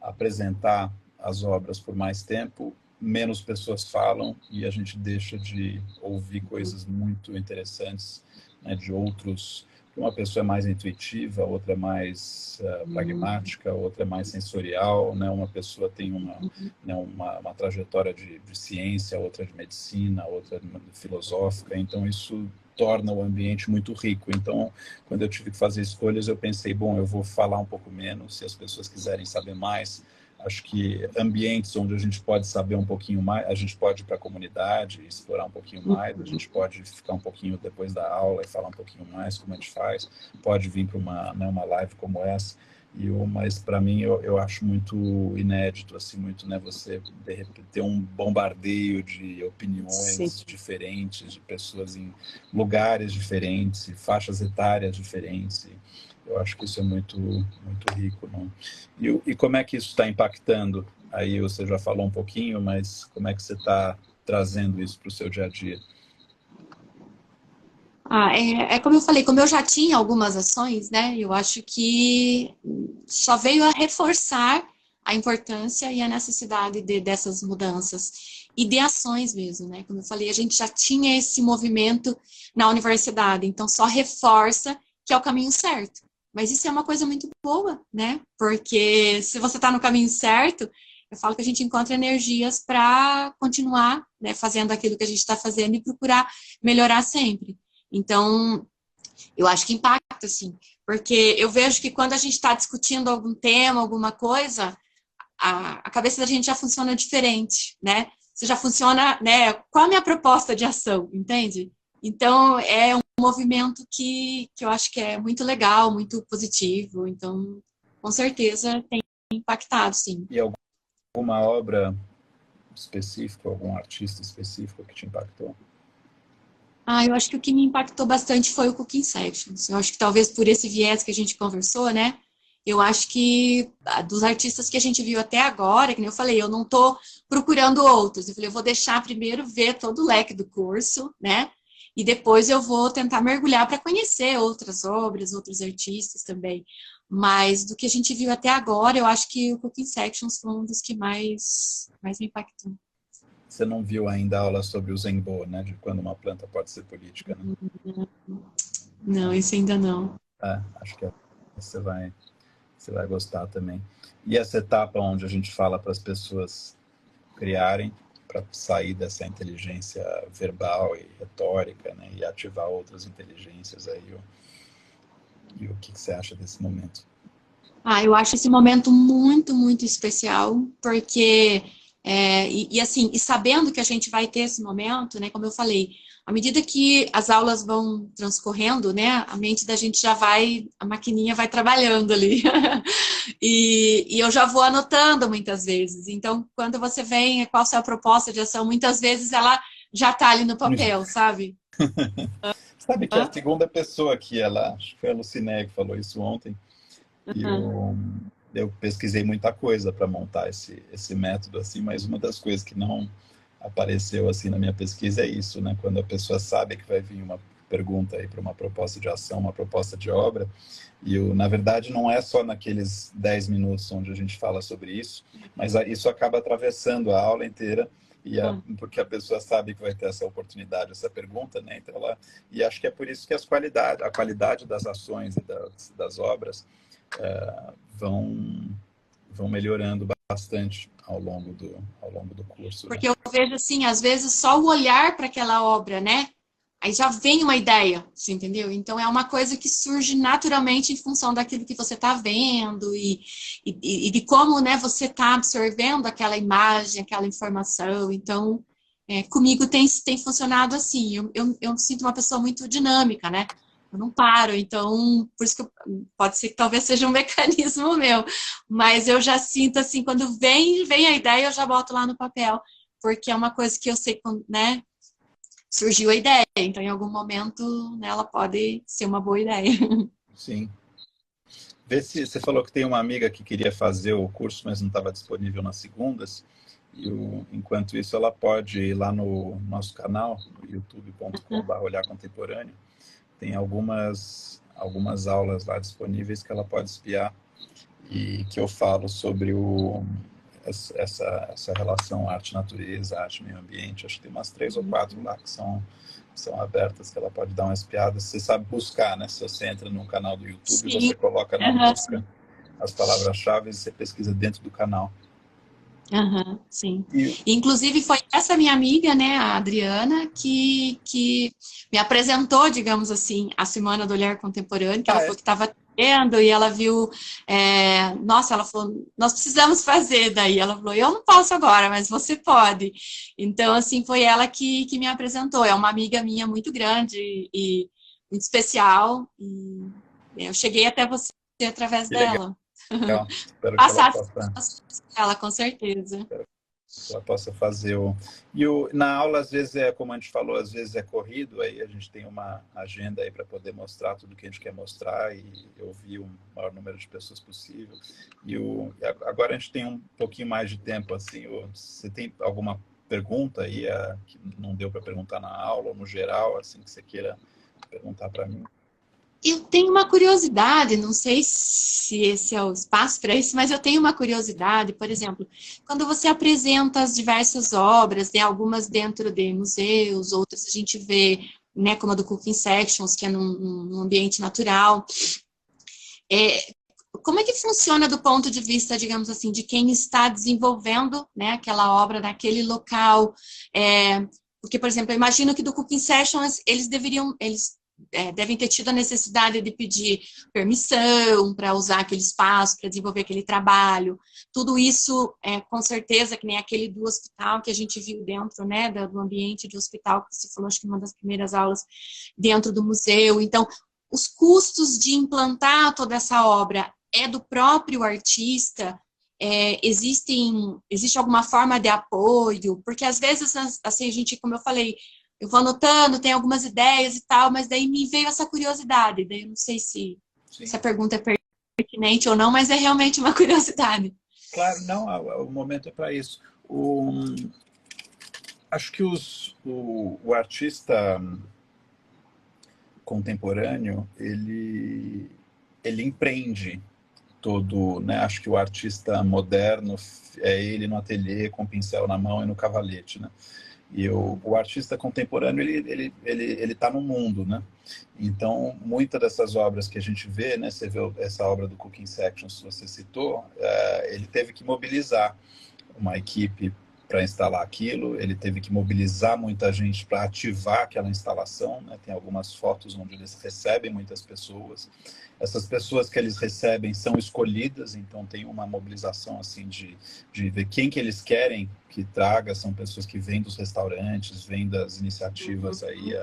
apresentar as obras por mais tempo, menos pessoas falam e a gente deixa de ouvir coisas muito interessantes, né, de outros. Uma pessoa é mais intuitiva, outra é mais pragmática, outra é mais sensorial, né? Uma pessoa tem né, uma trajetória de ciência, outra de medicina, outra filosófica, então isso torna o ambiente muito rico. Então, quando eu tive que fazer escolhas, eu pensei, bom, eu vou falar um pouco menos, se as pessoas quiserem saber mais. Acho que ambientes onde a gente pode saber um pouquinho mais, a gente pode ir para a comunidade, explorar um pouquinho mais, a gente pode ficar um pouquinho depois da aula e falar um pouquinho mais como a gente faz, pode vir para uma live como essa. Mas para mim eu acho muito inédito, assim, muito, né, você de repente ter um bombardeio de Sim. opiniões diferentes, de pessoas em lugares diferentes, faixas etárias diferentes. Eu acho que isso é muito rico, não? E como é que isso está impactando? Aí você já falou um pouquinho, mas como é que você está trazendo isso para o seu dia a dia? É como eu falei, como eu já tinha algumas ações, né? Eu acho que só veio a reforçar a importância e a necessidade dessas mudanças e de ações mesmo, né? Como eu falei, a gente já tinha esse movimento na universidade, então só reforça que é o caminho certo. Mas isso é uma coisa muito boa, né? Porque se você está no caminho certo, eu falo que a gente encontra energias para continuar, né, fazendo aquilo que a gente está fazendo e procurar melhorar sempre. Então, eu acho que impacta, sim, porque eu vejo que quando a gente está discutindo algum tema, alguma coisa, a cabeça da gente já funciona diferente, né? Você já funciona, né? Qual a minha proposta de ação, entende? Então, é um movimento que eu acho que é muito legal, muito positivo. Então, com certeza tem impactado, sim. E alguma obra específica, algum artista específico que te impactou? Eu acho que o que me impactou bastante foi o Cooking Sections. Eu acho que talvez por esse viés que a gente conversou, né? Eu acho que dos artistas que a gente viu até agora, que nem eu falei, eu não estou procurando outros. Eu falei, eu vou deixar primeiro ver todo o leque do curso, né? E depois eu vou tentar mergulhar para conhecer outras obras, outros artistas também. Mas do que a gente viu até agora, eu acho que o Cooking Sections foi um dos que mais me impactou. Você não viu ainda a aula sobre o Zenbo, né? De quando uma planta pode ser política, né? Não, isso ainda não. Acho que você vai gostar também. E essa etapa onde a gente fala para as pessoas criarem, para sair dessa inteligência verbal e retórica, né? E ativar outras inteligências aí. E o que você acha desse momento? Eu acho esse momento muito, muito especial, porque, assim, e sabendo que a gente vai ter esse momento, né, como eu falei, à medida que as aulas vão transcorrendo, né, a mente da gente já vai, a maquininha vai trabalhando ali. E eu já vou anotando muitas vezes. Então, quando você vem, qual a sua proposta de ação, muitas vezes ela já está ali no papel, sabe? Sabe que a Hã? segunda pessoa que acho que foi a Luciné que falou isso ontem, e eu pesquisei muita coisa para montar esse método, assim, mas uma das coisas que não apareceu assim na minha pesquisa é isso, né? Quando a pessoa sabe que vai vir pergunta aí para uma proposta de ação, uma proposta de obra. E, na verdade, não é só naqueles 10 minutos onde a gente fala sobre isso, mas isso acaba atravessando a aula inteira, porque a pessoa sabe que vai ter essa oportunidade, essa pergunta, né? Então e acho que é por isso que a qualidade das ações e das obras vão melhorando bastante ao longo do curso. Porque eu vejo assim, às vezes só o olhar para aquela obra, né? Aí já vem uma ideia, você entendeu? Então é uma coisa que surge naturalmente em função daquilo que você está vendo e de como, né, você está absorvendo aquela imagem, aquela informação. Então, comigo tem funcionado assim. Eu me sinto uma pessoa muito dinâmica, né? Eu não paro, então, por isso que pode ser que talvez seja um mecanismo meu, mas eu já sinto assim, quando vem a ideia, eu já boto lá no papel, porque é uma coisa que eu sei, né? Surgiu a ideia, então em algum momento, né, ela pode ser uma boa ideia. Sim. Vê se você falou que tem uma amiga que queria fazer o curso, mas não estava disponível nas segundas. Enquanto isso, ela pode ir lá no nosso canal, no youtube.com/olhar contemporâneo. Tem algumas aulas lá disponíveis que ela pode espiar e que eu falo sobre essa relação arte-natureza, arte-meio ambiente. Acho que tem umas 3 ou 4 lá que são abertas, que ela pode dar uma espiada. Você sabe buscar, né? Se você entra no canal do YouTube, sim, você coloca na busca as palavras-chave e você pesquisa dentro do canal. Sim. Inclusive foi essa minha amiga, né, a Adriana, que me apresentou, digamos assim, a Semana do Olhar Contemporâneo, que ela falou que estava tendo, e ela viu, nossa, ela falou, nós precisamos fazer, daí ela falou, eu não posso agora, mas você pode. Então, assim, foi ela que me apresentou, é uma amiga minha muito grande e muito especial, e eu cheguei até você através dela. Legal. Espero que ela possa... ela, com certeza. Que ela possa fazer na aula, às vezes como a gente falou, às vezes é corrido, aí a gente tem uma agenda aí para poder mostrar tudo que a gente quer mostrar e ouvir o maior número de pessoas possível. Agora a gente tem um pouquinho mais de tempo, assim, você tem alguma pergunta aí que não deu para perguntar na aula, ou no geral, assim, que você queira perguntar para mim? Eu tenho uma curiosidade, não sei se esse é o espaço para isso, mas eu tenho uma curiosidade, por exemplo, quando você apresenta as diversas obras, tem algumas dentro de museus, outras a gente vê, né, como a do Cooking Sections, que é num ambiente natural. Como é que funciona do ponto de vista, digamos assim, de quem está desenvolvendo, né, aquela obra naquele local? Porque, por exemplo, eu imagino que do Cooking Sessions eles devem ter tido a necessidade de pedir permissão para usar aquele espaço, para desenvolver aquele trabalho. Tudo isso, com certeza, que nem aquele do hospital que a gente viu dentro, né, do ambiente de hospital, que você falou, acho que numa das primeiras aulas, dentro do museu. Então, os custos de implantar toda essa obra é do próprio artista? Existe alguma forma de apoio? Porque às vezes, assim, a gente, como eu falei, eu vou anotando, tem algumas ideias e tal, mas daí me veio essa curiosidade. Daí eu não sei se a pergunta é pertinente ou não, mas é realmente uma curiosidade. Claro, não, o momento é para isso. Acho que o artista contemporâneo, ele empreende todo, né? Acho que o artista moderno é ele no ateliê com o pincel na mão e no cavalete, né? E o artista contemporâneo, ele tá no mundo, né? Então, muitas dessas obras que a gente vê, né? Você vê essa obra do Cooking Sections, que você citou, ele teve que mobilizar uma equipe para instalar aquilo, ele teve que mobilizar muita gente para ativar aquela instalação, né? Tem algumas fotos onde eles recebem muitas pessoas. Essas pessoas que eles recebem são escolhidas, então tem uma mobilização assim de ver quem que eles querem que traga, são pessoas que vêm dos restaurantes, vêm das iniciativas aí,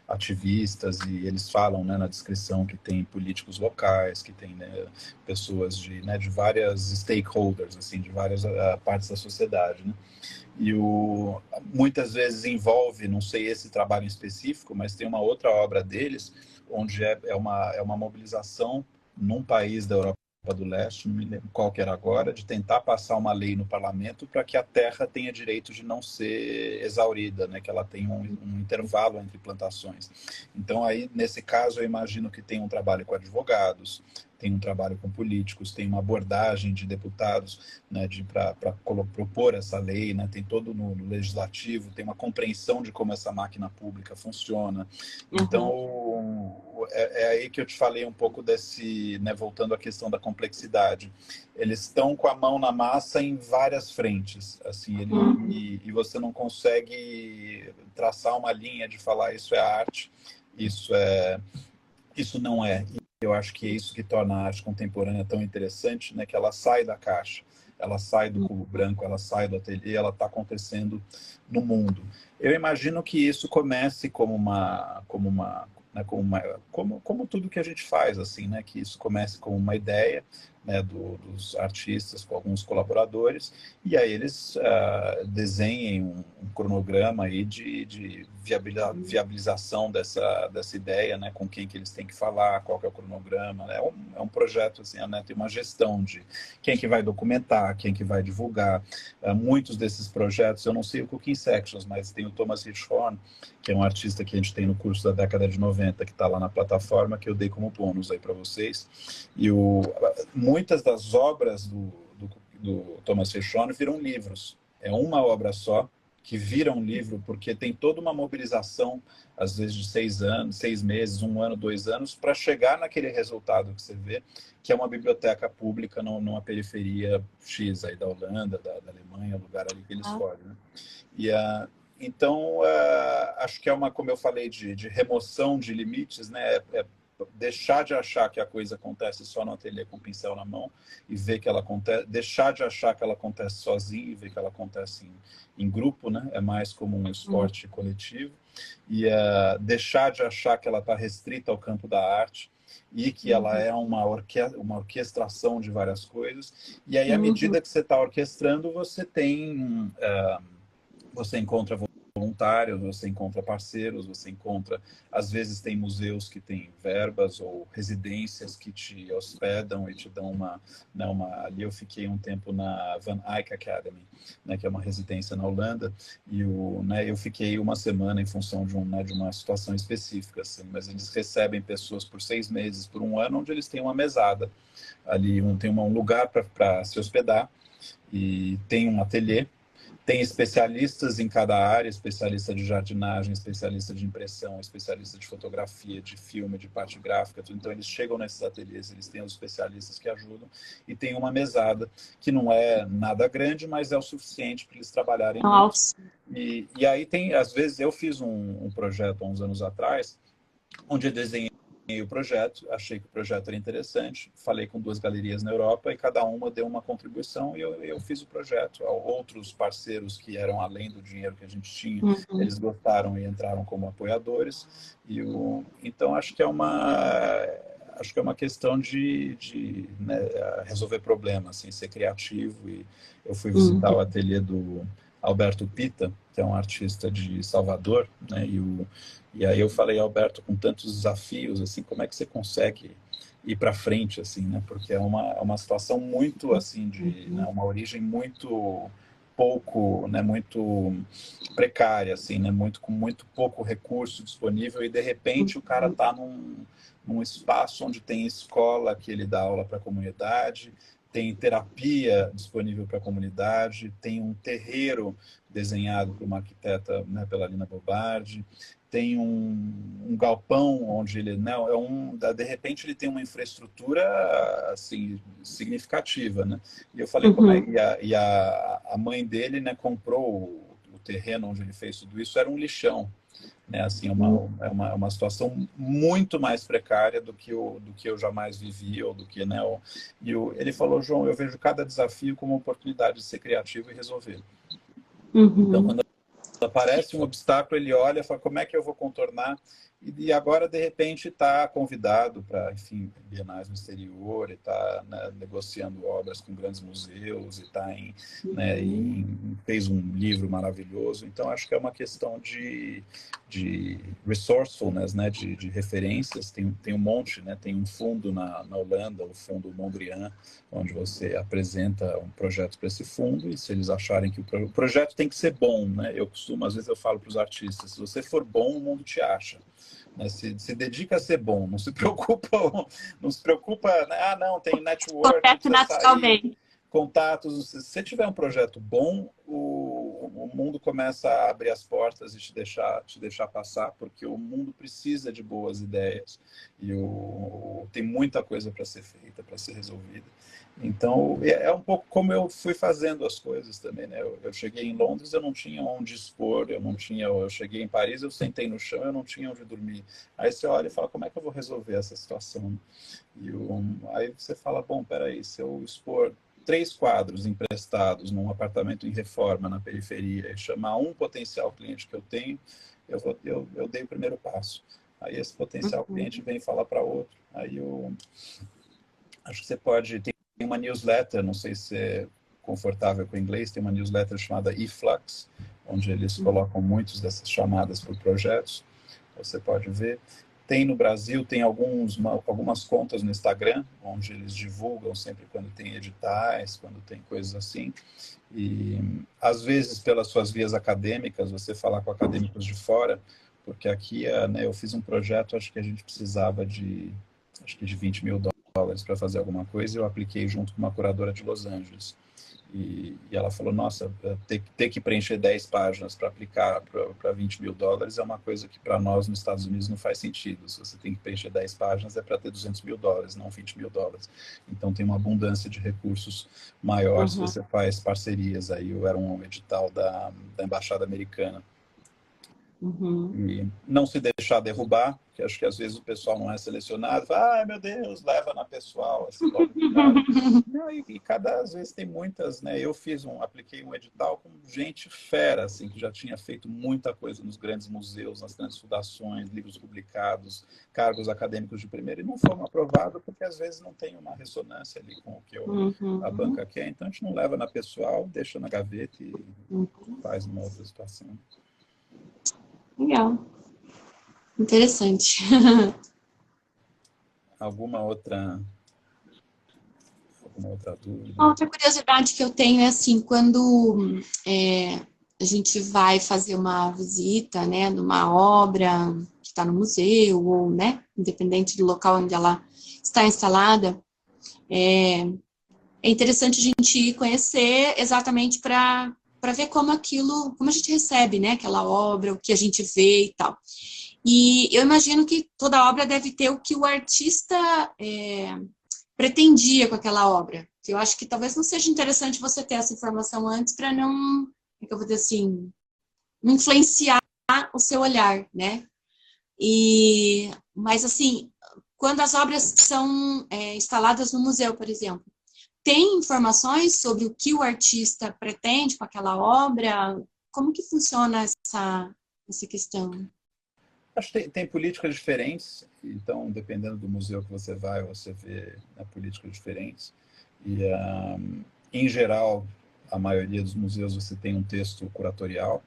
ativistas, e eles falam, né, na descrição que tem políticos locais, que tem, né, pessoas de várias stakeholders, assim, de várias partes da sociedade, né? E muitas vezes envolve, não sei esse trabalho em específico, mas tem uma outra obra deles, onde é uma mobilização num país da Europa do Leste, não me lembro qual que era agora, de tentar passar uma lei no parlamento para que a terra tenha direito de não ser exaurida, né? Que ela tenha um intervalo entre plantações. Então, aí, nesse caso, eu imagino que tem um trabalho com advogados, tem um trabalho com políticos, tem uma abordagem de deputados, né, para propor essa lei, né, tem todo no legislativo, tem uma compreensão de como essa máquina pública funciona. Então, é aí que eu te falei um pouco desse, né, voltando à questão da complexidade. Eles estão com a mão na massa em várias frentes, assim, e você não consegue traçar uma linha de falar isso é arte, isso não é. Eu acho que é isso que torna a arte contemporânea tão interessante, né? Que ela sai da caixa, ela sai do cubo branco, ela sai do ateliê, ela está acontecendo no mundo. Eu imagino que isso comece como tudo que a gente faz, assim, né? Que isso comece como uma ideia, né, dos artistas com alguns colaboradores, e aí eles desenhem um cronograma aí de viabilização dessa ideia, né, com quem que eles têm que falar, qual que é o cronograma. É um projeto, assim, né, tem uma gestão de quem que vai documentar, quem que vai divulgar. Muitos desses projetos, eu não sei o Cooking Sections, mas tem o Thomas Hirschhorn, que é um artista que a gente tem no curso da década de 90, que está lá na plataforma, que eu dei como bônus aí para vocês. E muitas das obras do Thomas Hirschhorn viram livros. É uma obra só que vira um livro, porque tem toda uma mobilização, às vezes de 6 anos, 6 meses, 1 ano, 2 anos, para chegar naquele resultado que você vê, que é uma biblioteca pública numa periferia X aí da Holanda, da Alemanha, lugar ali que eles escolhem, né? Então, acho que é como eu falei, de remoção de limites, né? Deixar de achar que a coisa acontece só no ateliê com o pincel na mão e ver que ela acontece, deixar de achar que ela acontece sozinha e ver que ela acontece em grupo, né? É mais como um esporte coletivo. E deixar de achar que ela está restrita ao campo da arte e que ela é uma orquestração de várias coisas. E aí, à medida que você está orquestrando, você encontra voluntários, você encontra parceiros, você encontra, às vezes tem museus que têm verbas ou residências que te hospedam e te dão ali eu fiquei um tempo na Van Eyck Academy, né, que é uma residência na Holanda, e eu fiquei uma semana em função de uma situação específica, assim, mas eles recebem pessoas por 6 meses, por 1 ano, onde eles têm uma mesada ali, tem um lugar para se hospedar e tem um ateliê. Tem especialistas em cada área, especialista de jardinagem, especialista de impressão, especialista de fotografia, de filme, de parte gráfica, tudo. Então eles chegam nesses ateliês, eles têm os especialistas que ajudam e tem uma mesada que não é nada grande, mas é o suficiente para eles trabalharem nisso. E aí às vezes eu fiz um projeto há uns anos atrás, onde eu desenhei o projeto, achei que o projeto era interessante, falei com 2 galerias na Europa e cada uma deu uma contribuição e eu fiz o projeto. Outros parceiros que eram além do dinheiro que a gente tinha, eles gostaram e entraram como apoiadores. Então acho que é uma questão de né, resolver problemas, assim, ser criativo. E eu fui visitar o ateliê do Alberto Pita, que é um artista de Salvador, né? E aí eu falei, Alberto, com tantos desafios, assim, como é que você consegue ir para frente, assim, né? Porque é uma situação muito, assim, né, uma origem muito pouco, né, muito precária, assim, né, com muito pouco recurso disponível e de repente o cara está num espaço onde tem escola que ele dá aula para a comunidade, tem terapia disponível para a comunidade, tem um terreiro desenhado por uma arquiteta, né, pela Lina Bobardi, tem um galpão onde ele, né, de repente ele tem uma infraestrutura assim significativa, né? E eu falei como é, e a mãe dele, né, comprou o terreno onde ele fez tudo isso, era um lixão, né? Assim, é uma situação muito mais precária do que eu jamais vivi, ou do que, né? Ele falou, João, eu vejo cada desafio como uma oportunidade de ser criativo e resolver. Então, quando aparece um obstáculo, ele olha e fala, como é que eu vou contornar e agora, de repente, está convidado para, enfim, bienais no exterior, e está, né, negociando obras com grandes museus, e está fez um livro maravilhoso. Então, acho que é uma questão de resourcefulness, né, de referências. Tem um monte, né, tem um fundo na Holanda, o Fundo Mondrian, onde você apresenta um projeto para esse fundo, e se eles acharem que o projeto tem que ser bom, né, às vezes eu falo para os artistas, se você for bom, o mundo te acha. Né? Se dedica a ser bom, não se preocupa, né? Não, tem network, Acontece precisa sair, naturalmente. contatos. Se você tiver um projeto bom, o mundo começa a abrir as portas e te deixar passar, porque o mundo precisa de boas ideias e tem muita coisa para ser feita, para ser resolvida. Então, é um pouco como eu fui fazendo as coisas também, né? Eu cheguei em Londres, eu não tinha onde expor, eu cheguei em Paris, eu sentei no chão, eu não tinha onde dormir. Aí você olha e fala, como é que eu vou resolver essa situação? Aí você fala, bom, peraí, se eu expor 3 quadros emprestados num apartamento em reforma na periferia e chamar um potencial cliente que eu tenho, eu dei o primeiro passo. Aí esse potencial cliente vem falar para outro. Aí eu acho que você pode... Tem uma newsletter, não sei se você é confortável com o inglês, tem uma newsletter chamada eFlux, onde eles colocam muitas dessas chamadas por projetos. Você pode ver. Tem no Brasil, tem algumas contas no Instagram, onde eles divulgam sempre quando tem editais, quando tem coisas assim. E, às vezes, pelas suas vias acadêmicas, você falar com acadêmicos de fora, porque aqui, né, eu fiz um projeto, acho que a gente precisava de 20 mil dólares para fazer alguma coisa, e eu apliquei junto com uma curadora de Los Angeles. E ela falou, nossa, ter que preencher 10 páginas para aplicar para 20 mil dólares é uma coisa que para nós nos Estados Unidos não faz sentido. Se você tem que preencher 10 páginas é para ter 200 mil dólares, não 20 mil dólares. Então tem uma abundância de recursos maior se você faz parcerias. Aí era um edital da Embaixada Americana. E não se deixar derrubar, que acho que às vezes o pessoal não é selecionado, fala, meu Deus, leva na pessoal, assim, logo de cara. Não, e às vezes tem muitas, né? Eu apliquei um edital com gente fera, assim, que já tinha feito muita coisa nos grandes museus, nas grandes fundações, livros publicados, cargos acadêmicos de primeira, e não foram aprovados porque às vezes não tem uma ressonância ali com o que a banca quer, então a gente não leva na pessoal, deixa na gaveta e faz uma outra situação. Legal. Interessante. Alguma outra dúvida? Outra curiosidade que eu tenho é assim, quando a gente vai fazer uma visita, né, numa obra que está no museu, ou, né, independente do local onde ela está instalada, é interessante a gente ir conhecer exatamente para ver como a gente recebe, né, aquela obra, o que a gente vê e tal. E eu imagino que toda obra deve ter o que o artista pretendia com aquela obra. Eu acho que talvez não seja interessante você ter essa informação antes para não, como é que eu vou dizer assim, não influenciar o seu olhar, né? Mas assim, quando as obras são instaladas no museu, por exemplo, tem informações sobre o que o artista pretende com aquela obra? Como que funciona essa questão? Acho que tem políticas diferentes, então, dependendo do museu que você vai, você vê, né, políticas diferentes. E, em geral, a maioria dos museus você tem um texto curatorial,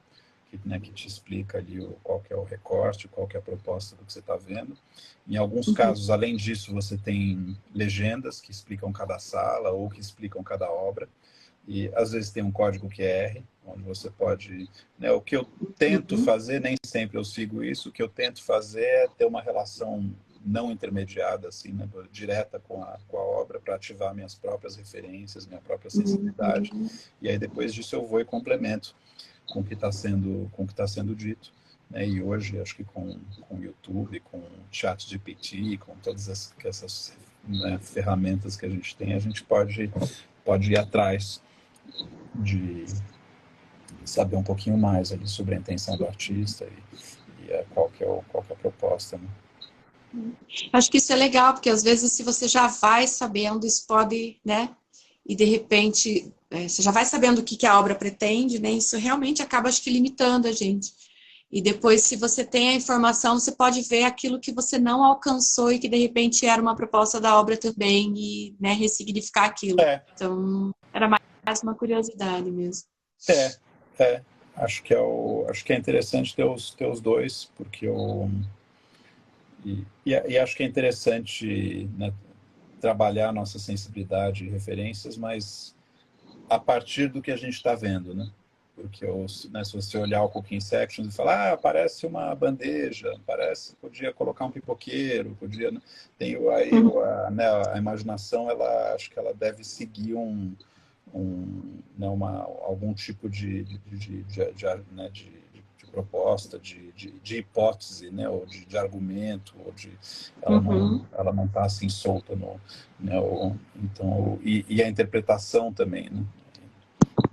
que te explica ali qual que é o recorte, qual que é a proposta do que você está vendo. Em alguns casos, além disso, você tem legendas que explicam cada sala ou que explicam cada obra. E às vezes tem um código QR, onde você pode... Né, o que eu tento fazer, nem sempre eu sigo isso, o que eu tento fazer é ter uma relação não intermediada, assim, né, direta com a obra, para ativar minhas próprias referências, minha própria sensibilidade. E aí depois disso eu vou e complemento com o que está sendo dito. Né, e hoje, acho que com o YouTube, com o ChatGPT, com todas essas, né, ferramentas que a gente pode ir atrás de saber um pouquinho mais ali sobre a intenção do artista e qual que é a proposta, né? Acho que isso é legal, porque às vezes se você já vai sabendo, isso pode, né? E de repente, você já vai sabendo o que a obra pretende, né? Isso realmente acaba, acho que, limitando a gente. E depois, se você tem a informação, você pode ver aquilo que você não alcançou e que, de repente, era uma proposta da obra também e, né, ressignificar aquilo. É, Então, era mais uma curiosidade mesmo. é, é. Acho que é interessante ter os dois, porque e acho que é interessante, né, trabalhar a nossa sensibilidade e referências, mas a partir do que a gente está vendo, né? Porque né, se você olhar o Cooking Sections e falar, parece uma bandeja, podia colocar um pipoqueiro, podia, né? Tem aí né, a imaginação, acho que ela deve seguir né, algum tipo né, de proposta, de hipótese, né, ou de argumento, ela não está assim solta no, né, então, e a interpretação também, né?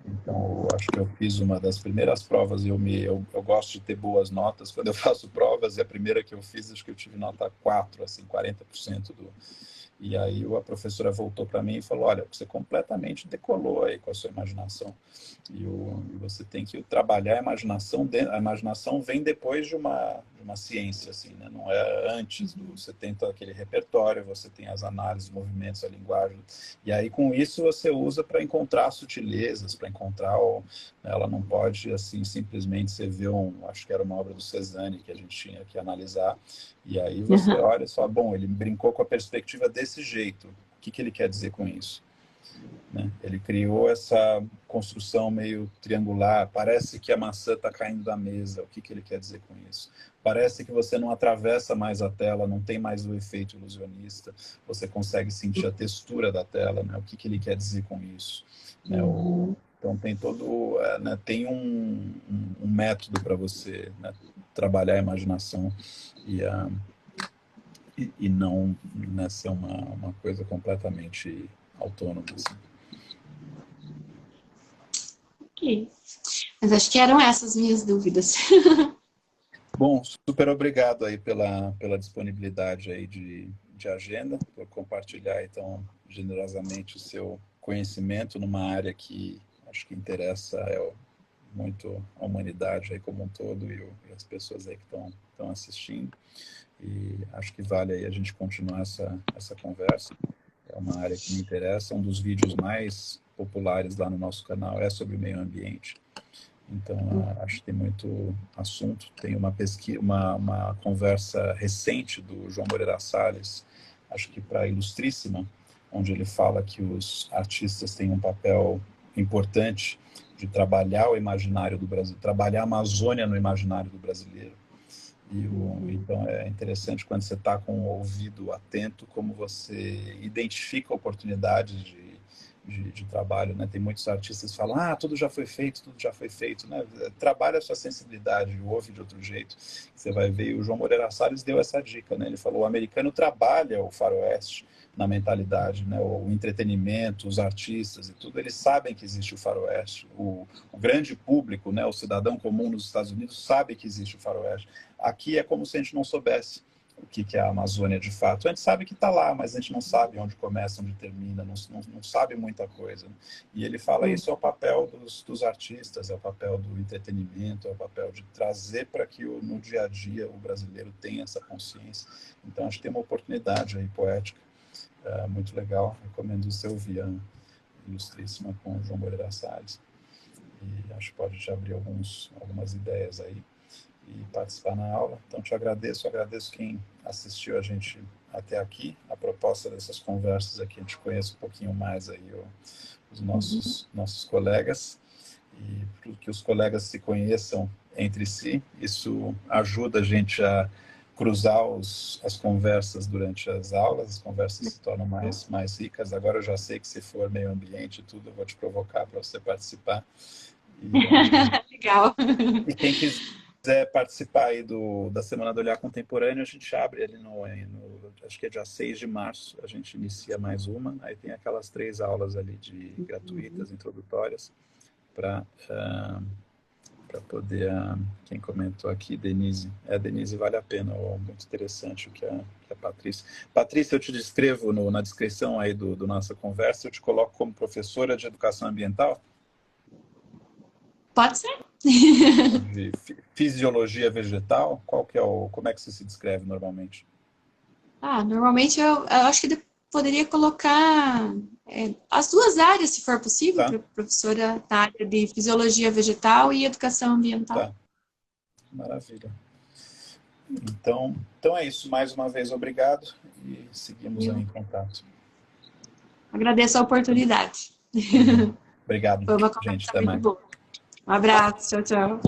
Então, eu acho que eu fiz uma das primeiras provas e eu gosto de ter boas notas quando eu faço provas, e a primeira que eu fiz, acho que eu tive nota 4, assim, 40% do... E aí a professora voltou para mim e falou, olha, você completamente decolou aí com a sua imaginação. E você tem que trabalhar a imaginação. A imaginação vem depois de uma ciência, assim, né? Não é antes. Você tem todo aquele repertório, você tem as análises, movimentos, a linguagem. E aí, com isso, você usa para encontrar sutilezas, para encontrar... Ela não pode, assim, simplesmente você vê acho que era uma obra do Cezanne que a gente tinha que analisar. E aí você olha e fala, bom, ele brincou com a perspectiva desse jeito. O que ele quer dizer com isso? Né? Ele criou essa construção meio triangular. Parece que a maçã está caindo da mesa. O que ele quer dizer com isso? Parece que você não atravessa mais a tela, não tem mais o efeito ilusionista. Você consegue sentir a textura da tela. Né? O que ele quer dizer com isso? Né? Então tem todo, né? Tem um método para você, né, trabalhar a imaginação e não, né, ser uma coisa completamente autônoma, assim. Ok. Mas acho que eram essas minhas dúvidas. Bom, super obrigado aí pela disponibilidade aí de agenda, por compartilhar então generosamente o seu conhecimento numa área que acho que interessa muito a humanidade aí como um todo e as pessoas aí que estão assistindo. E acho que vale aí a gente continuar essa conversa. É uma área que me interessa. Um dos vídeos mais populares lá no nosso canal é sobre o meio ambiente. Então, acho que tem muito assunto. Tem uma pesquisa, uma conversa recente do João Moreira Salles, acho que para Ilustríssima, onde ele fala que os artistas têm um papel importante de trabalhar o imaginário do Brasil, trabalhar a Amazônia no imaginário do brasileiro. Então, é interessante quando você está com o ouvido atento, como você identifica oportunidades de trabalho, né? Tem muitos artistas que falam, tudo já foi feito, né? Trabalha a sua sensibilidade, ouve de outro jeito. Você vai ver, o João Moreira Salles deu essa dica, né? Ele falou, o americano trabalha o faroeste na mentalidade, né? O entretenimento, os artistas e tudo, eles sabem que existe o faroeste. O grande público, né? O cidadão comum nos Estados Unidos sabe que existe o faroeste. Aqui é como se a gente não soubesse o que é a Amazônia de fato. A gente sabe que está lá, mas a gente não sabe onde começa, onde termina, não sabe muita coisa. E ele fala isso é o papel dos artistas, é o papel do entretenimento, é o papel de trazer para que no dia a dia o brasileiro tenha essa consciência. Então acho que tem uma oportunidade aí poética muito legal. Recomendo você ouvir a Ilustríssima com o João Moreira Salles. E acho que pode te abrir algumas ideias aí e participar na aula. Então, te agradeço quem assistiu a gente até aqui. A proposta dessas conversas é que a gente conheça um pouquinho mais aí os nossos colegas e que os colegas se conheçam entre si. Isso ajuda a gente a cruzar as conversas durante as aulas, as conversas se tornam mais ricas. Agora eu já sei que se for meio ambiente e tudo, eu vou te provocar para você participar. Legal. E quem quiser participar aí da Semana do Olhar Contemporâneo, a gente abre ali acho que é dia 6 de março, a gente inicia mais uma, aí tem aquelas 3 aulas ali gratuitas, introdutórias, para poder, quem comentou aqui, Denise, Denise vale a pena, muito interessante o que a Patrícia. Patrícia, eu te descrevo na descrição aí do nossa conversa, eu te coloco como professora de Educação Ambiental? Pode ser. De fisiologia vegetal? Qual que é como é que você se descreve normalmente? Normalmente eu acho que poderia colocar as duas áreas, se for possível, Tá, para professora na área de fisiologia vegetal e educação ambiental. tá, maravilha. Então é isso. Mais uma vez, obrigado e seguimos aí Eu em contato. agradeço a oportunidade. Obrigado, Foi uma gente. conversa Até muito mais. boa. Um abraço, tchau, tchau.